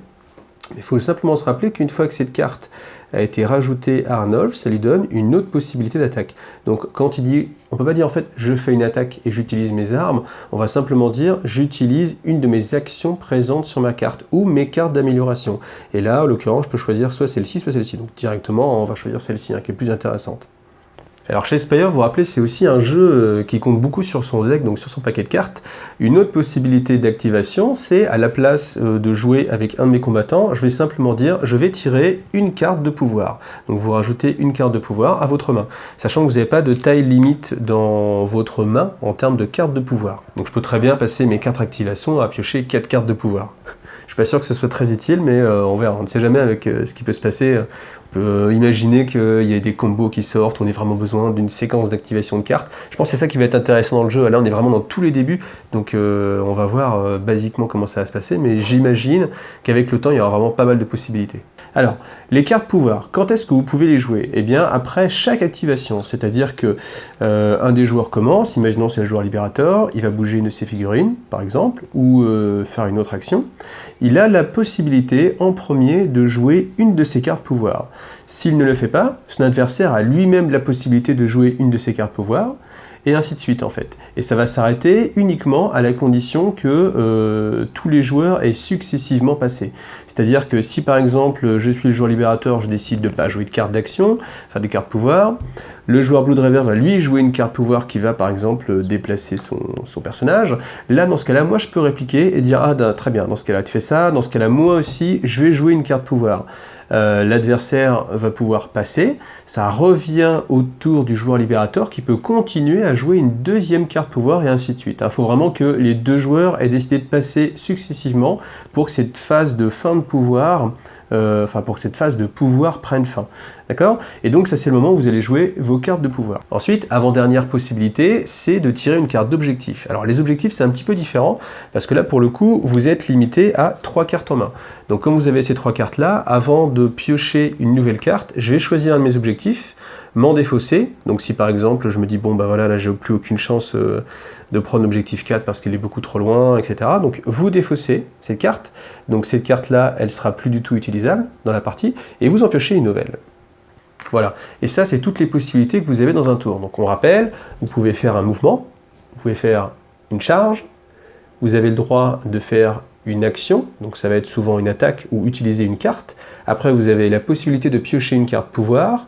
Il faut simplement se rappeler qu'une fois que cette carte a été rajoutée à Arnulf, ça lui donne une autre possibilité d'attaque. Donc quand il dit, on ne peut pas dire en fait je fais une attaque et j'utilise mes armes, on va simplement dire j'utilise une de mes actions présentes sur ma carte ou mes cartes d'amélioration. Et là, en l'occurrence, je peux choisir soit celle-ci, soit celle-ci. Donc directement, on va choisir celle-ci, qui est plus intéressante. Alors Shadespire, vous vous rappelez, c'est aussi un jeu qui compte beaucoup sur son deck, donc sur son paquet de cartes. Une autre possibilité d'activation, c'est à la place de jouer avec un de mes combattants, je vais simplement dire, je vais tirer une carte de pouvoir. Donc vous rajoutez une carte de pouvoir à votre main, sachant que vous n'avez pas de taille limite dans votre main en termes de cartes de pouvoir. Donc je peux très bien passer mes 4 activations à piocher 4 cartes de pouvoir. Je suis pas sûr que ce soit très utile, mais on verra. On ne sait jamais avec ce qui peut se passer. On peut imaginer qu'il y ait des combos qui sortent, on ait vraiment besoin d'une séquence d'activation de cartes. Je pense que c'est ça qui va être intéressant dans le jeu. Là, on est vraiment dans tous les débuts, donc on va voir basiquement comment ça va se passer, mais j'imagine qu'avec le temps, il y aura vraiment pas mal de possibilités. Alors, les cartes pouvoir, quand est-ce que vous pouvez les jouer? Eh bien, après chaque activation, c'est-à-dire que un des joueurs commence, imaginons c'est le joueur libérateur, il va bouger une de ses figurines, par exemple, ou faire une autre action. Il a la possibilité, en premier, de jouer une de ses cartes pouvoir. S'il ne le fait pas, son adversaire a lui-même la possibilité de jouer une de ses cartes pouvoir, et ainsi de suite en fait. Et ça va s'arrêter uniquement à la condition que tous les joueurs aient successivement passé. C'est-à-dire que si par exemple je suis le joueur libérateur, je décide de ne pas jouer de carte d'action, enfin de carte pouvoir, le joueur Blue Driver va lui jouer une carte pouvoir qui va par exemple déplacer son personnage. Là dans ce cas-là, moi je peux répliquer et dire ah très bien, dans ce cas-là tu fais ça, dans ce cas-là moi aussi je vais jouer une carte pouvoir. L'adversaire va pouvoir passer, ça revient au tour du joueur libérateur qui peut continuer à jouer une deuxième carte pouvoir et ainsi de suite. Il faut vraiment que les deux joueurs aient décidé de passer successivement pour que cette phase de fin de pouvoir pour que cette phase de pouvoir prenne fin. D'accord? Et donc ça c'est le moment où vous allez jouer vos cartes de pouvoir. Ensuite, avant-dernière possibilité, c'est de tirer une carte d'objectif. Alors les objectifs c'est un petit peu différent, parce que là pour le coup, vous êtes limité à 3 cartes en main. Donc comme vous avez ces 3 cartes là, avant de piocher une nouvelle carte, je vais choisir un de mes objectifs, m'en défausser. Donc si par exemple je me dis bon bah voilà, là j'ai plus aucune chance de prendre l'objectif 4 parce qu'il est beaucoup trop loin, etc. Donc vous défaussez cette carte, donc cette carte là elle sera plus du tout utilisable dans la partie, et vous en piochez une nouvelle. Voilà, et ça c'est toutes les possibilités que vous avez dans un tour. Donc on rappelle, vous pouvez faire un mouvement, vous pouvez faire une charge, vous avez le droit de faire une action, donc ça va être souvent une attaque ou utiliser une carte. Après vous avez la possibilité de piocher une carte pouvoir,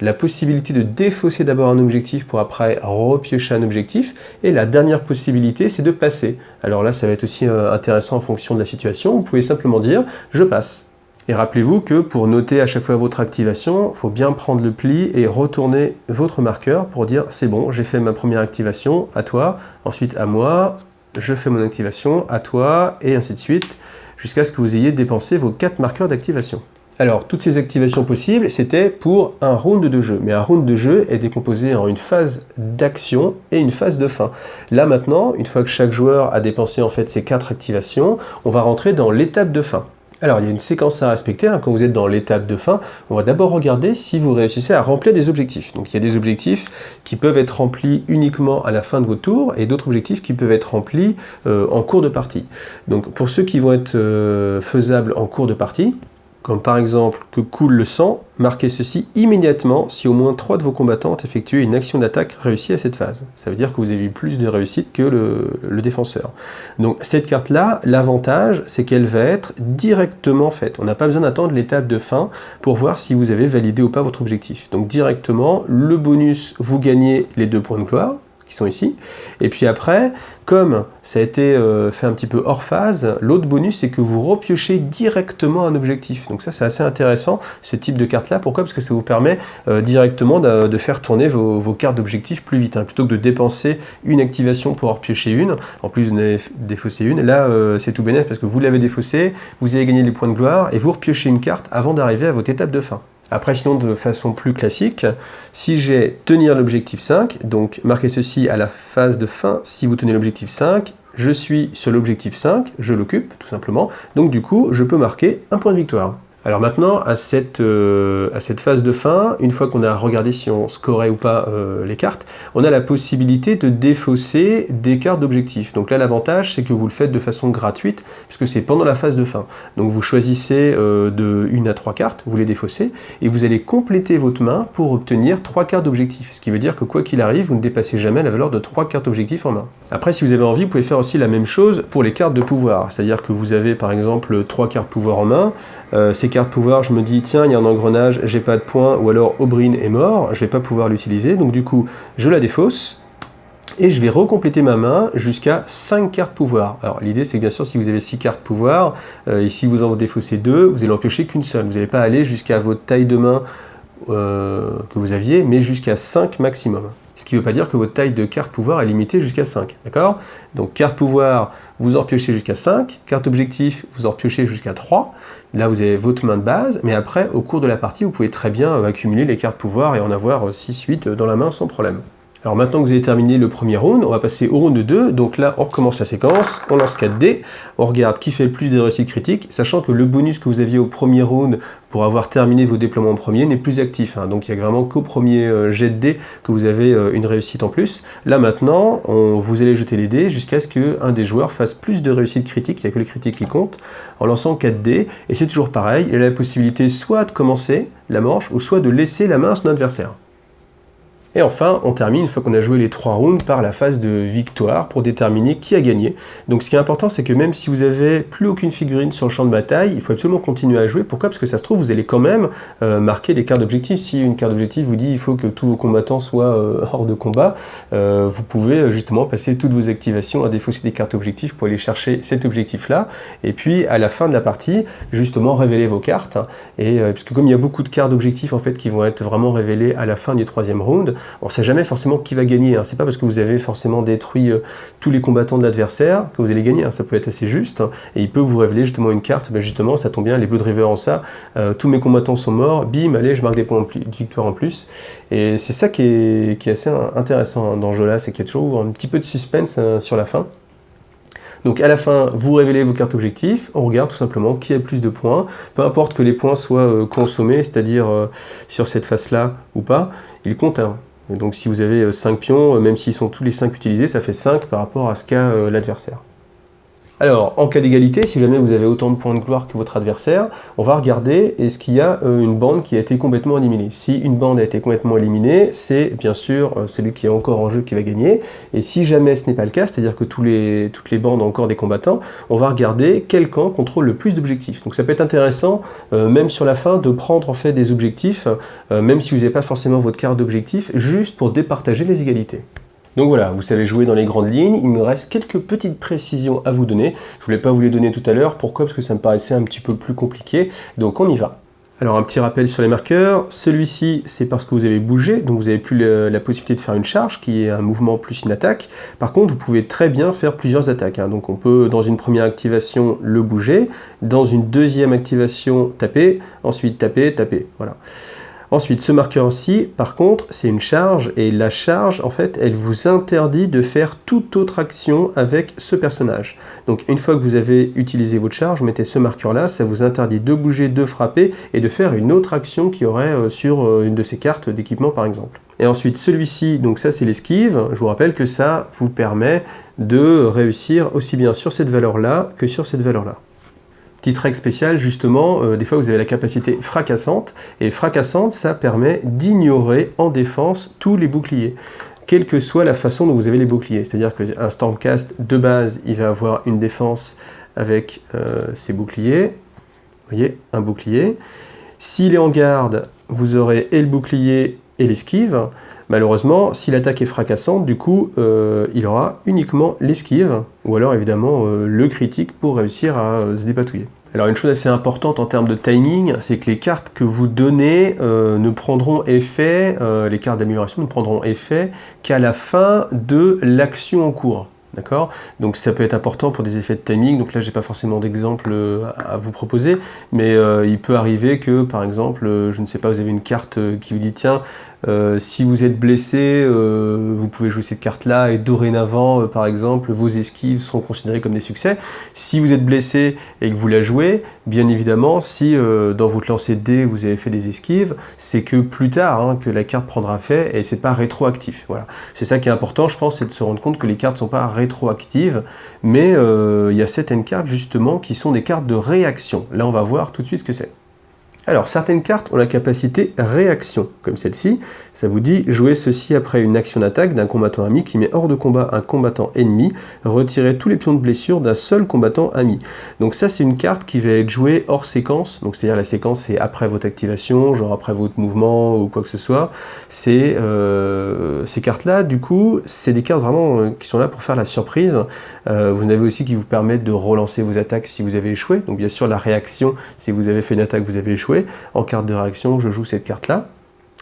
la possibilité de défausser d'abord un objectif pour après repiocher un objectif, et la dernière possibilité c'est de passer. Alors là ça va être aussi intéressant en fonction de la situation, vous pouvez simplement dire je passe. Et rappelez-vous que pour noter à chaque fois votre activation, il faut bien prendre le pli et retourner votre marqueur pour dire c'est bon, j'ai fait ma première activation, à toi, ensuite à moi, je fais mon activation, à toi, et ainsi de suite, jusqu'à ce que vous ayez dépensé vos 4 marqueurs d'activation. Alors, toutes ces activations possibles, c'était pour un round de jeu. Mais un round de jeu est décomposé en une phase d'action et une phase de fin. Là maintenant, une fois que chaque joueur a dépensé en fait ces 4 activations, on va rentrer dans l'étape de fin. Alors, il y a une séquence à respecter. Quand vous êtes dans l'étape de fin, on va d'abord regarder si vous réussissez à remplir des objectifs. Donc, il y a des objectifs qui peuvent être remplis uniquement à la fin de votre tour et d'autres objectifs qui peuvent être remplis en cours de partie. Donc, pour ceux qui vont être faisables en cours de partie, comme par exemple que coule le sang, marquez ceci immédiatement si au moins 3 de vos combattants ont effectué une action d'attaque réussie à cette phase. Ça veut dire que vous avez eu plus de réussite que le défenseur. Donc cette carte-là, l'avantage, c'est qu'elle va être directement faite. On n'a pas besoin d'attendre l'étape de fin pour voir si vous avez validé ou pas votre objectif. Donc directement, le bonus, vous gagnez les 2 points de gloire, qui sont ici, et puis après, comme ça a été fait un petit peu hors phase, l'autre bonus c'est que vous repiochez directement un objectif. Donc ça c'est assez intéressant, ce type de carte là. Pourquoi? Parce que ça vous permet directement de faire tourner vos cartes d'objectifs plus vite, plutôt que de dépenser une activation pour en repiocher une, en plus vous en avez défaussé une, là c'est tout bénef parce que vous l'avez défaussé, vous avez gagné les points de gloire, et vous repiochez une carte avant d'arriver à votre étape de fin. Après, sinon, de façon plus classique, si j'ai tenir l'objectif 5, donc marquez ceci à la phase de fin, si vous tenez l'objectif 5, je suis sur l'objectif 5, je l'occupe, tout simplement, donc du coup, je peux marquer un point de victoire. Alors maintenant, à cette phase de fin, une fois qu'on a regardé si on scorait ou pas les cartes, on a la possibilité de défausser des cartes d'objectif. Donc là, l'avantage, c'est que vous le faites de façon gratuite, puisque c'est pendant la phase de fin. Donc vous choisissez de 1 à 3 cartes, vous les défaussez, et vous allez compléter votre main pour obtenir 3 cartes d'objectif. Ce qui veut dire que quoi qu'il arrive, vous ne dépassez jamais la valeur de 3 cartes d'objectif en main. Après, si vous avez envie, vous pouvez faire aussi la même chose pour les cartes de pouvoir. C'est-à-dire que vous avez par exemple 3 cartes pouvoir en main, ces cartes pouvoir, je me dis tiens, il y a un engrenage, j'ai pas de points, ou alors Oberyn est mort, je vais pas pouvoir l'utiliser, donc du coup je la défausse et je vais recompléter ma main jusqu'à 5 cartes pouvoir. Alors l'idée c'est que bien sûr si vous avez 6 cartes pouvoir, et si vous en défaussez 2, vous allez en piocher qu'une seule, vous n'allez pas aller jusqu'à votre taille de main que vous aviez, mais jusqu'à 5 maximum. ce qui ne veut pas dire que votre taille de carte pouvoir est limitée jusqu'à 5, d'accord? Donc carte pouvoir, vous en repiochez jusqu'à 5, carte objectif, vous en repiochez jusqu'à 3, là vous avez votre main de base, mais après, au cours de la partie, vous pouvez très bien accumuler les cartes pouvoir et en avoir 6-8 dans la main sans problème. Alors maintenant que vous avez terminé le premier round, on va passer au round 2, donc là on recommence la séquence, on lance 4 dés, on regarde qui fait le plus de réussites critiques, sachant que le bonus que vous aviez au premier round pour avoir terminé vos déploiements en premier n'est plus actif, hein. Donc il n'y a vraiment qu'au premier jet de dés que vous avez une réussite en plus. Là maintenant, vous allez jeter les dés jusqu'à ce qu'un des joueurs fasse plus de réussites critiques, il n'y a que les critiques qui comptent, en lançant 4 dés, et c'est toujours pareil, il a la possibilité soit de commencer la manche, ou soit de laisser la main à son adversaire. Et enfin, on termine, une fois qu'on a joué les 3 rounds, par la phase de victoire pour déterminer qui a gagné. Donc ce qui est important, c'est que même si vous n'avez plus aucune figurine sur le champ de bataille, il faut absolument continuer à jouer. Pourquoi? Parce que ça se trouve, vous allez quand même marquer des cartes d'objectif. Si une carte d'objectif vous dit il faut que tous vos combattants soient hors de combat, vous pouvez justement passer toutes vos activations à défausser des cartes objectifs pour aller chercher cet objectif-là. Et puis à la fin de la partie, justement révéler vos cartes. Parce que comme il y a beaucoup de cartes d'objectifs en fait, qui vont être vraiment révélées à la fin du 3e round, on ne sait jamais forcément qui va gagner, hein. C'est pas parce que vous avez forcément détruit tous les combattants de l'adversaire que vous allez gagner, hein. Ça peut être assez juste, hein. Et il peut vous révéler justement une carte, ben justement ça tombe bien, les Blood River en ça, tous mes combattants sont morts, bim, allez je marque des points de victoire en plus. Et c'est ça qui est assez intéressant, hein, dans ce jeu là, c'est qu'il y a toujours un petit peu de suspense sur la fin. Donc à la fin, vous révélez vos cartes objectifs, on regarde tout simplement qui a le plus de points, peu importe que les points soient consommés, c'est-à-dire sur cette face-là ou pas, ils comptent, hein. Donc si vous avez 5 pions, même s'ils sont tous les 5 utilisés, ça fait 5 par rapport à ce qu'a l'adversaire. Alors, en cas d'égalité, si jamais vous avez autant de points de gloire que votre adversaire, on va regarder est-ce qu'il y a une bande qui a été complètement éliminée. Si une bande a été complètement éliminée, c'est bien sûr celui qui est encore en jeu qui va gagner. Et si jamais ce n'est pas le cas, c'est-à-dire que toutes les bandes ont encore des combattants, on va regarder quel camp contrôle le plus d'objectifs. Donc ça peut être intéressant, même sur la fin, de prendre en fait des objectifs, même si vous n'avez pas forcément votre carte d'objectif, juste pour départager les égalités. Donc voilà, vous savez jouer dans les grandes lignes, il me reste quelques petites précisions à vous donner. Je ne voulais pas vous les donner tout à l'heure, pourquoi? Parce que ça me paraissait un petit peu plus compliqué, donc on y va. Alors un petit rappel sur les marqueurs, celui-ci c'est parce que vous avez bougé, donc vous n'avez plus la possibilité de faire une charge, qui est un mouvement plus une attaque. Par contre, vous pouvez très bien faire plusieurs attaques, hein. Donc on peut dans une première activation le bouger, dans une deuxième activation taper, ensuite taper, taper, voilà. Ensuite, ce marqueur-ci, par contre, c'est une charge, et la charge, en fait, elle vous interdit de faire toute autre action avec ce personnage. Donc, une fois que vous avez utilisé votre charge, vous mettez ce marqueur-là, ça vous interdit de bouger, de frapper, et de faire une autre action qui aurait sur une de ces cartes d'équipement, par exemple. Et ensuite, celui-ci, donc ça, c'est l'esquive. Je vous rappelle que ça vous permet de réussir aussi bien sur cette valeur-là que sur cette valeur-là. Petite règle spéciale, justement, des fois vous avez la capacité fracassante, et fracassante, ça permet d'ignorer en défense tous les boucliers, quelle que soit la façon dont vous avez les boucliers. C'est-à-dire qu'un Stormcast, de base, il va avoir une défense avec ses boucliers. Vous voyez, un bouclier. S'il est en garde, vous aurez et le bouclier et l'esquive. Malheureusement, si l'attaque est fracassante, du coup, il aura uniquement l'esquive, ou alors évidemment le critique pour réussir à se dépatouiller. Alors une chose assez importante en termes de timing, c'est que les cartes que vous donnez ne prendront effet, les cartes d'amélioration ne prendront effet qu'à la fin de l'action en cours. D'accord? Donc ça peut être important pour des effets de timing, donc là j'ai pas forcément d'exemple à vous proposer, mais il peut arriver que par exemple, je ne sais pas, vous avez une carte qui vous dit tiens, si vous êtes blessé, vous pouvez jouer cette carte là et dorénavant par exemple vos esquives seront considérées comme des succès. Si vous êtes blessé et que vous la jouez, bien évidemment si dans votre lancer de dés vous avez fait des esquives, c'est que plus tard hein, que la carte prendra effet et c'est pas rétroactif. Voilà. C'est ça qui est important je pense, c'est de se rendre compte que les cartes sont pas rétroactives, mais il y a certaines cartes justement qui sont des cartes de réaction. Là on va voir tout de suite ce que c'est. Alors, certaines cartes ont la capacité réaction, comme celle-ci. Ça vous dit, jouez ceci après une action d'attaque d'un combattant ami qui met hors de combat un combattant ennemi, retirez tous les pions de blessure d'un seul combattant ami. Donc ça, c'est une carte qui va être jouée hors séquence, donc c'est-à-dire la séquence, c'est après votre activation, genre après votre mouvement ou quoi que ce soit. C'est ces cartes-là, du coup, c'est des cartes vraiment qui sont là pour faire la surprise. Vous en avez aussi qui vous permettent de relancer vos attaques si vous avez échoué. Donc bien sûr, la réaction, si vous avez fait une attaque, vous avez échoué. En carte de réaction, je joue cette carte-là.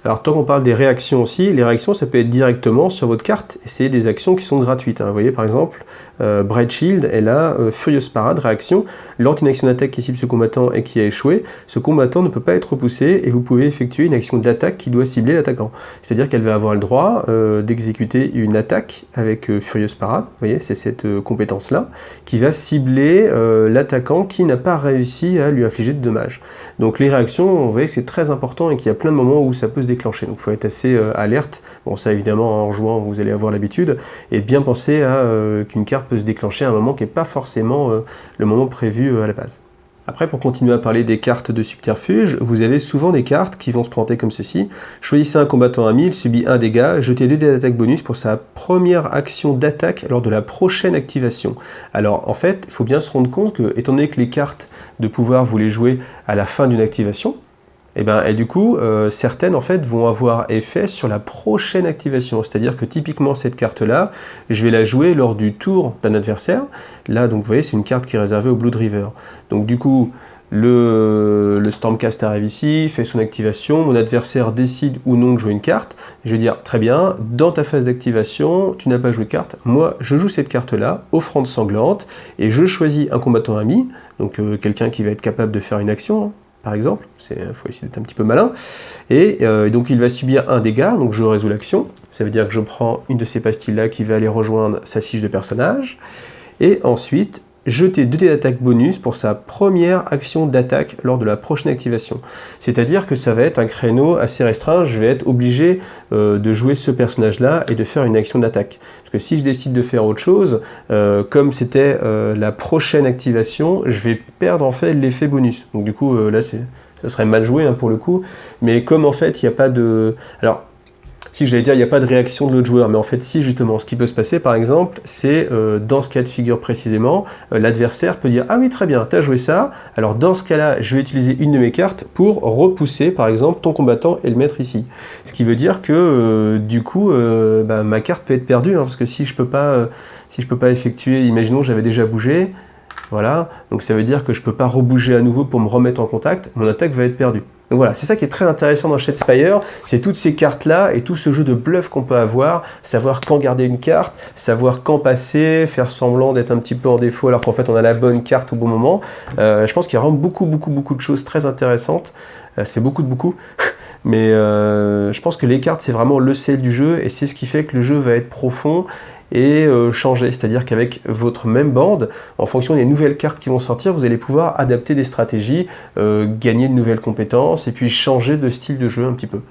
Alors tant qu'on parle des réactions aussi, les réactions ça peut être directement sur votre carte, et c'est des actions qui sont gratuites. Vous voyez par exemple, Bright Shield est là, Furious Parade, réaction, lors d'une action d'attaque qui cible ce combattant et qui a échoué, ce combattant ne peut pas être repoussé et vous pouvez effectuer une action d'attaque qui doit cibler l'attaquant. C'est-à-dire qu'elle va avoir le droit d'exécuter une attaque avec Furious Parade, vous voyez, c'est cette compétence-là, qui va cibler l'attaquant qui n'a pas réussi à lui infliger de dommages. Donc les réactions, vous voyez que c'est très important et qu'il y a plein de moments où ça peut se déclencher. Donc il faut être assez alerte. Bon, ça évidemment en jouant vous allez avoir l'habitude, et bien penser à qu'une carte peut se déclencher à un moment qui n'est pas forcément le moment prévu à la base. Après, pour continuer à parler des cartes de subterfuge, vous avez souvent des cartes qui vont se présenter comme ceci. Choisissez un combattant ami, il subit 1 dégât, jetez 2 dés d'attaque bonus pour sa première action d'attaque lors de la prochaine activation. Alors en fait, il faut bien se rendre compte que, étant donné que les cartes de pouvoir vous les jouez à la fin d'une activation, et du coup, certaines en fait vont avoir effet sur la prochaine activation. C'est-à-dire que typiquement cette carte-là, je vais la jouer lors du tour d'un adversaire. Là, donc vous voyez, c'est une carte qui est réservée au Blood River. Donc du coup, le Stormcast arrive ici, fait son activation, mon adversaire décide ou non de jouer une carte. Je vais dire, très bien, dans ta phase d'activation, tu n'as pas joué de carte. Moi, je joue cette carte-là, offrande sanglante, et je choisis un combattant ami, donc quelqu'un qui va être capable de faire une action, par exemple, il faut essayer d'être un petit peu malin, et donc il va subir 1 dégât, donc je résous l'action, ça veut dire que je prends une de ces pastilles-là qui va aller rejoindre sa fiche de personnage, et ensuite, jeter 2 dés d'attaque bonus pour sa première action d'attaque lors de la prochaine activation. C'est-à-dire que ça va être un créneau assez restreint, je vais être obligé de jouer ce personnage-là et de faire une action d'attaque. Parce que si je décide de faire autre chose, comme c'était la prochaine activation, je vais perdre en fait l'effet bonus. Donc du coup, là, ça serait mal joué pour le coup, mais comme en fait, il n'y a pas de... Alors, si j'allais dire il n'y a pas de réaction de l'autre joueur, mais en fait si justement, ce qui peut se passer par exemple, c'est dans ce cas de figure précisément, l'adversaire peut dire « Ah oui très bien, tu as joué ça, alors dans ce cas-là, je vais utiliser une de mes cartes pour repousser par exemple ton combattant et le mettre ici ». Ce qui veut dire que du coup, ma carte peut être perdue, parce que si je peux pas effectuer, imaginons j'avais déjà bougé, voilà, donc ça veut dire que je ne peux pas rebouger à nouveau pour me remettre en contact, mon attaque va être perdue. Donc voilà, c'est ça qui est très intéressant dans Shadespire, c'est toutes ces cartes-là et tout ce jeu de bluff qu'on peut avoir, savoir quand garder une carte, savoir quand passer, faire semblant d'être un petit peu en défaut alors qu'en fait on a la bonne carte au bon moment. Je pense qu'il y a vraiment beaucoup de choses très intéressantes, ça fait beaucoup, mais je pense que les cartes c'est vraiment le sel du jeu et c'est ce qui fait que le jeu va être profond et changer, c'est-à-dire qu'avec votre même bande, en fonction des nouvelles cartes qui vont sortir, vous allez pouvoir adapter des stratégies, gagner de nouvelles compétences et puis changer de style de jeu un petit peu.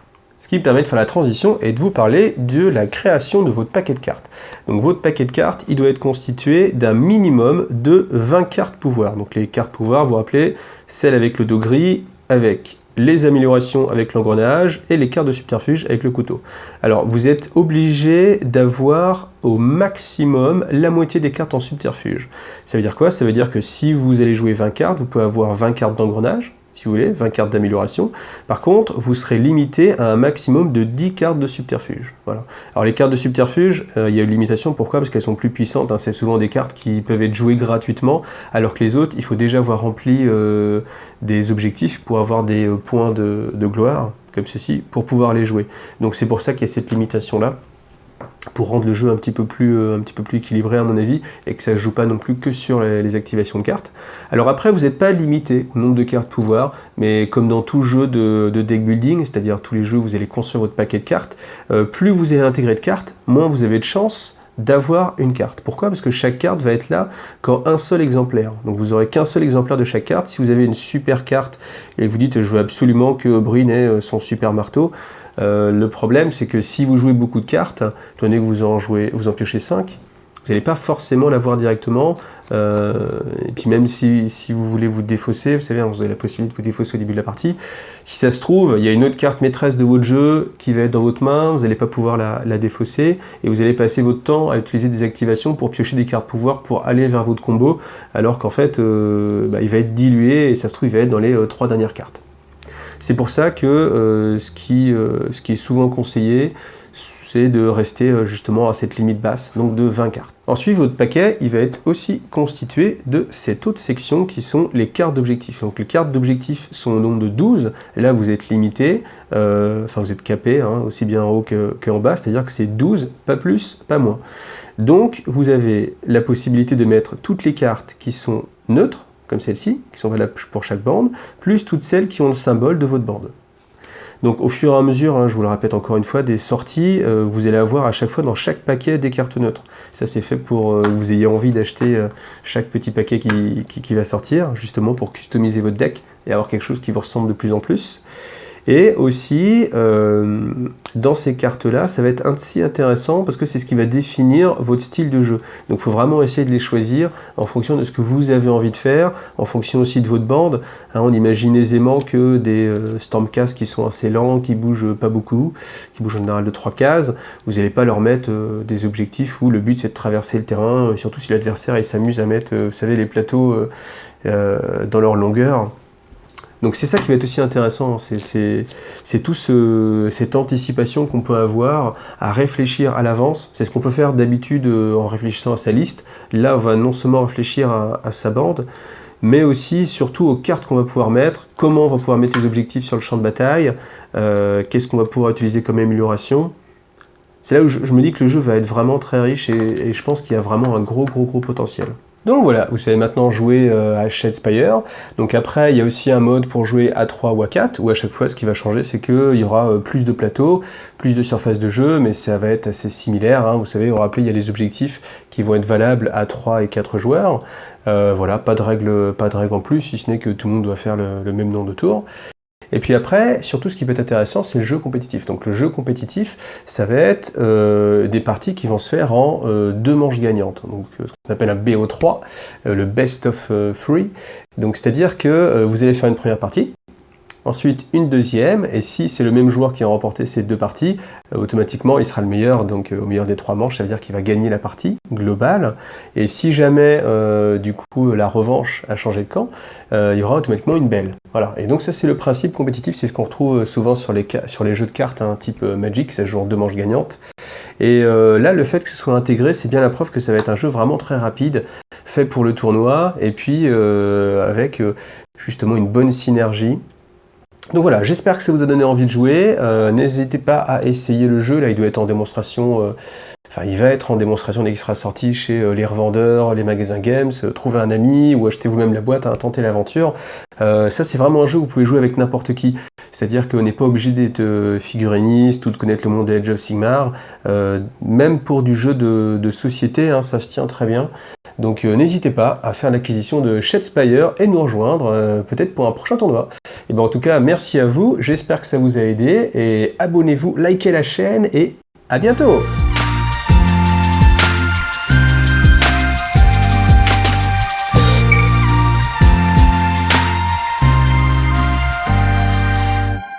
Ce qui me permet de faire la transition et de vous parler de la création de votre paquet de cartes. Donc votre paquet de cartes, il doit être constitué d'un minimum de 20 cartes pouvoir. Donc les cartes pouvoir, vous vous rappelez, celles avec le dos gris, avec les améliorations avec l'engrenage et les cartes de subterfuge avec le couteau. Alors vous êtes obligé d'avoir au maximum la moitié des cartes en subterfuge. Ça veut dire quoi? Ça veut dire que si vous allez jouer 20 cartes, vous pouvez avoir 20 cartes d'engrenage, si vous voulez, 20 cartes d'amélioration. Par contre, vous serez limité à un maximum de 10 cartes de subterfuge. Voilà. Alors les cartes de subterfuge, il y a une limitation, pourquoi? Parce qu'elles sont plus puissantes, c'est souvent des cartes qui peuvent être jouées gratuitement, alors que les autres, il faut déjà avoir rempli des objectifs pour avoir des points de gloire, comme ceci, pour pouvoir les jouer. Donc c'est pour ça qu'il y a cette limitation-là, pour rendre le jeu un petit peu plus équilibré à mon avis, et que ça ne joue pas non plus que sur les activations de cartes. Alors après, vous n'êtes pas limité au nombre de cartes pouvoir, mais comme dans tout jeu de deck building, c'est-à-dire tous les jeux où vous allez construire votre paquet de cartes, plus vous allez intégrer de cartes, moins vous avez de chances d'avoir une carte. Pourquoi? Parce que chaque carte va être là quand un seul exemplaire. Donc vous n'aurez qu'un seul exemplaire de chaque carte. Si vous avez une super carte et que vous dites je veux absolument que Oberyn ait son super marteau, le problème c'est que si vous jouez beaucoup de cartes, étant donné que vous en piochez 5, vous n'allez pas forcément l'avoir directement, et puis même si vous voulez vous défausser, vous savez, vous avez la possibilité de vous défausser au début de la partie, si ça se trouve, il y a une autre carte maîtresse de votre jeu qui va être dans votre main, vous n'allez pas pouvoir la défausser, et vous allez passer votre temps à utiliser des activations pour piocher des cartes pouvoir pour aller vers votre combo, alors qu'en fait, il va être dilué, et ça se trouve, il va être dans les 3 dernières cartes. C'est pour ça que ce qui est souvent conseillé, c'est de rester justement à cette limite basse, donc de 20 cartes. Ensuite, votre paquet, il va être aussi constitué de cette autre section qui sont les cartes d'objectifs. Donc les cartes d'objectifs sont au nombre de 12. Là, vous êtes limité, enfin vous êtes capé, hein, aussi bien en haut qu'en bas, c'est-à-dire que c'est 12, pas plus, pas moins. Donc, vous avez la possibilité de mettre toutes les cartes qui sont neutres, comme celle-ci, qui sont valables pour chaque bande, plus toutes celles qui ont le symbole de votre bande. Donc au fur et à mesure, hein, je vous le répète encore une fois, des sorties, vous allez avoir à chaque fois dans chaque paquet des cartes neutres. Ça c'est fait pour que vous ayez envie d'acheter chaque petit paquet qui va sortir, justement pour customiser votre deck et avoir quelque chose qui vous ressemble de plus en plus. Et aussi, dans ces cartes-là, ça va être ainsi intéressant parce que c'est ce qui va définir votre style de jeu. Donc il faut vraiment essayer de les choisir en fonction de ce que vous avez envie de faire, en fonction aussi de votre bande. Hein, on imagine aisément que des Stormcast qui sont assez lents, qui bougent pas beaucoup, qui bougent en général de 3 cases, vous n'allez pas leur mettre des objectifs où le but c'est de traverser le terrain, surtout si l'adversaire s'amuse à mettre, vous savez, les plateaux dans leur longueur. Donc c'est ça qui va être aussi intéressant, c'est tout cette anticipation qu'on peut avoir à réfléchir à l'avance. C'est ce qu'on peut faire d'habitude en réfléchissant à sa liste. Là, on va non seulement réfléchir à sa bande, mais aussi surtout aux cartes qu'on va pouvoir mettre, comment on va pouvoir mettre les objectifs sur le champ de bataille, qu'est-ce qu'on va pouvoir utiliser comme amélioration. C'est là où je me dis que le jeu va être vraiment très riche et je pense qu'il y a vraiment un gros potentiel. Donc voilà, vous savez maintenant jouer à Shadespire. Donc après, il y a aussi un mode pour jouer à 3 ou à 4, où à chaque fois, ce qui va changer, c'est qu'il y aura plus de plateaux, plus de surface de jeu, mais ça va être assez similaire. Hein. Vous savez, vous rappelez, il y a les objectifs qui vont être valables à 3 et 4 joueurs. Voilà, pas de règle en plus, si ce n'est que tout le monde doit faire le même nombre de tours. Et puis après, surtout ce qui peut être intéressant, c'est le jeu compétitif. Donc le jeu compétitif, ça va être des parties qui vont se faire en 2 manches gagnantes. Donc ce qu'on appelle un BO3, le Best of 3. Donc c'est-à-dire que vous allez faire une première partie, ensuite une deuxième, et si c'est le même joueur qui a remporté ces 2 parties, automatiquement il sera le meilleur, donc au meilleur des 3 manches, ça veut dire qu'il va gagner la partie globale. Et si jamais du coup la revanche a changé de camp, il y aura automatiquement une belle. Voilà. Et donc ça c'est le principe compétitif, c'est ce qu'on retrouve souvent sur les jeux de cartes hein, type Magic, ça joue en 2 manches gagnantes. Et là le fait que ce soit intégré, c'est bien la preuve que ça va être un jeu vraiment très rapide, fait pour le tournoi, et puis avec justement une bonne synergie. Donc voilà, j'espère que ça vous a donné envie de jouer. N'hésitez pas à essayer le jeu, là il doit être en démonstration, il va être en démonstration dès qu'il sera sorti chez les revendeurs, les magasins games, trouvez un ami ou achetez vous-même la boîte, hein, tentez l'aventure. Ça c'est vraiment un jeu où vous pouvez jouer avec n'importe qui. C'est-à-dire qu'on n'est pas obligé d'être figuriniste ou de connaître le monde de Age of Sigmar. Même pour du jeu de société, hein, ça se tient très bien. Donc n'hésitez pas à faire l'acquisition de Shadespire et nous rejoindre, peut-être pour un prochain tournoi. Et ben en tout cas, merci à vous, j'espère que ça vous a aidé, et abonnez-vous, likez la chaîne, et à bientôt!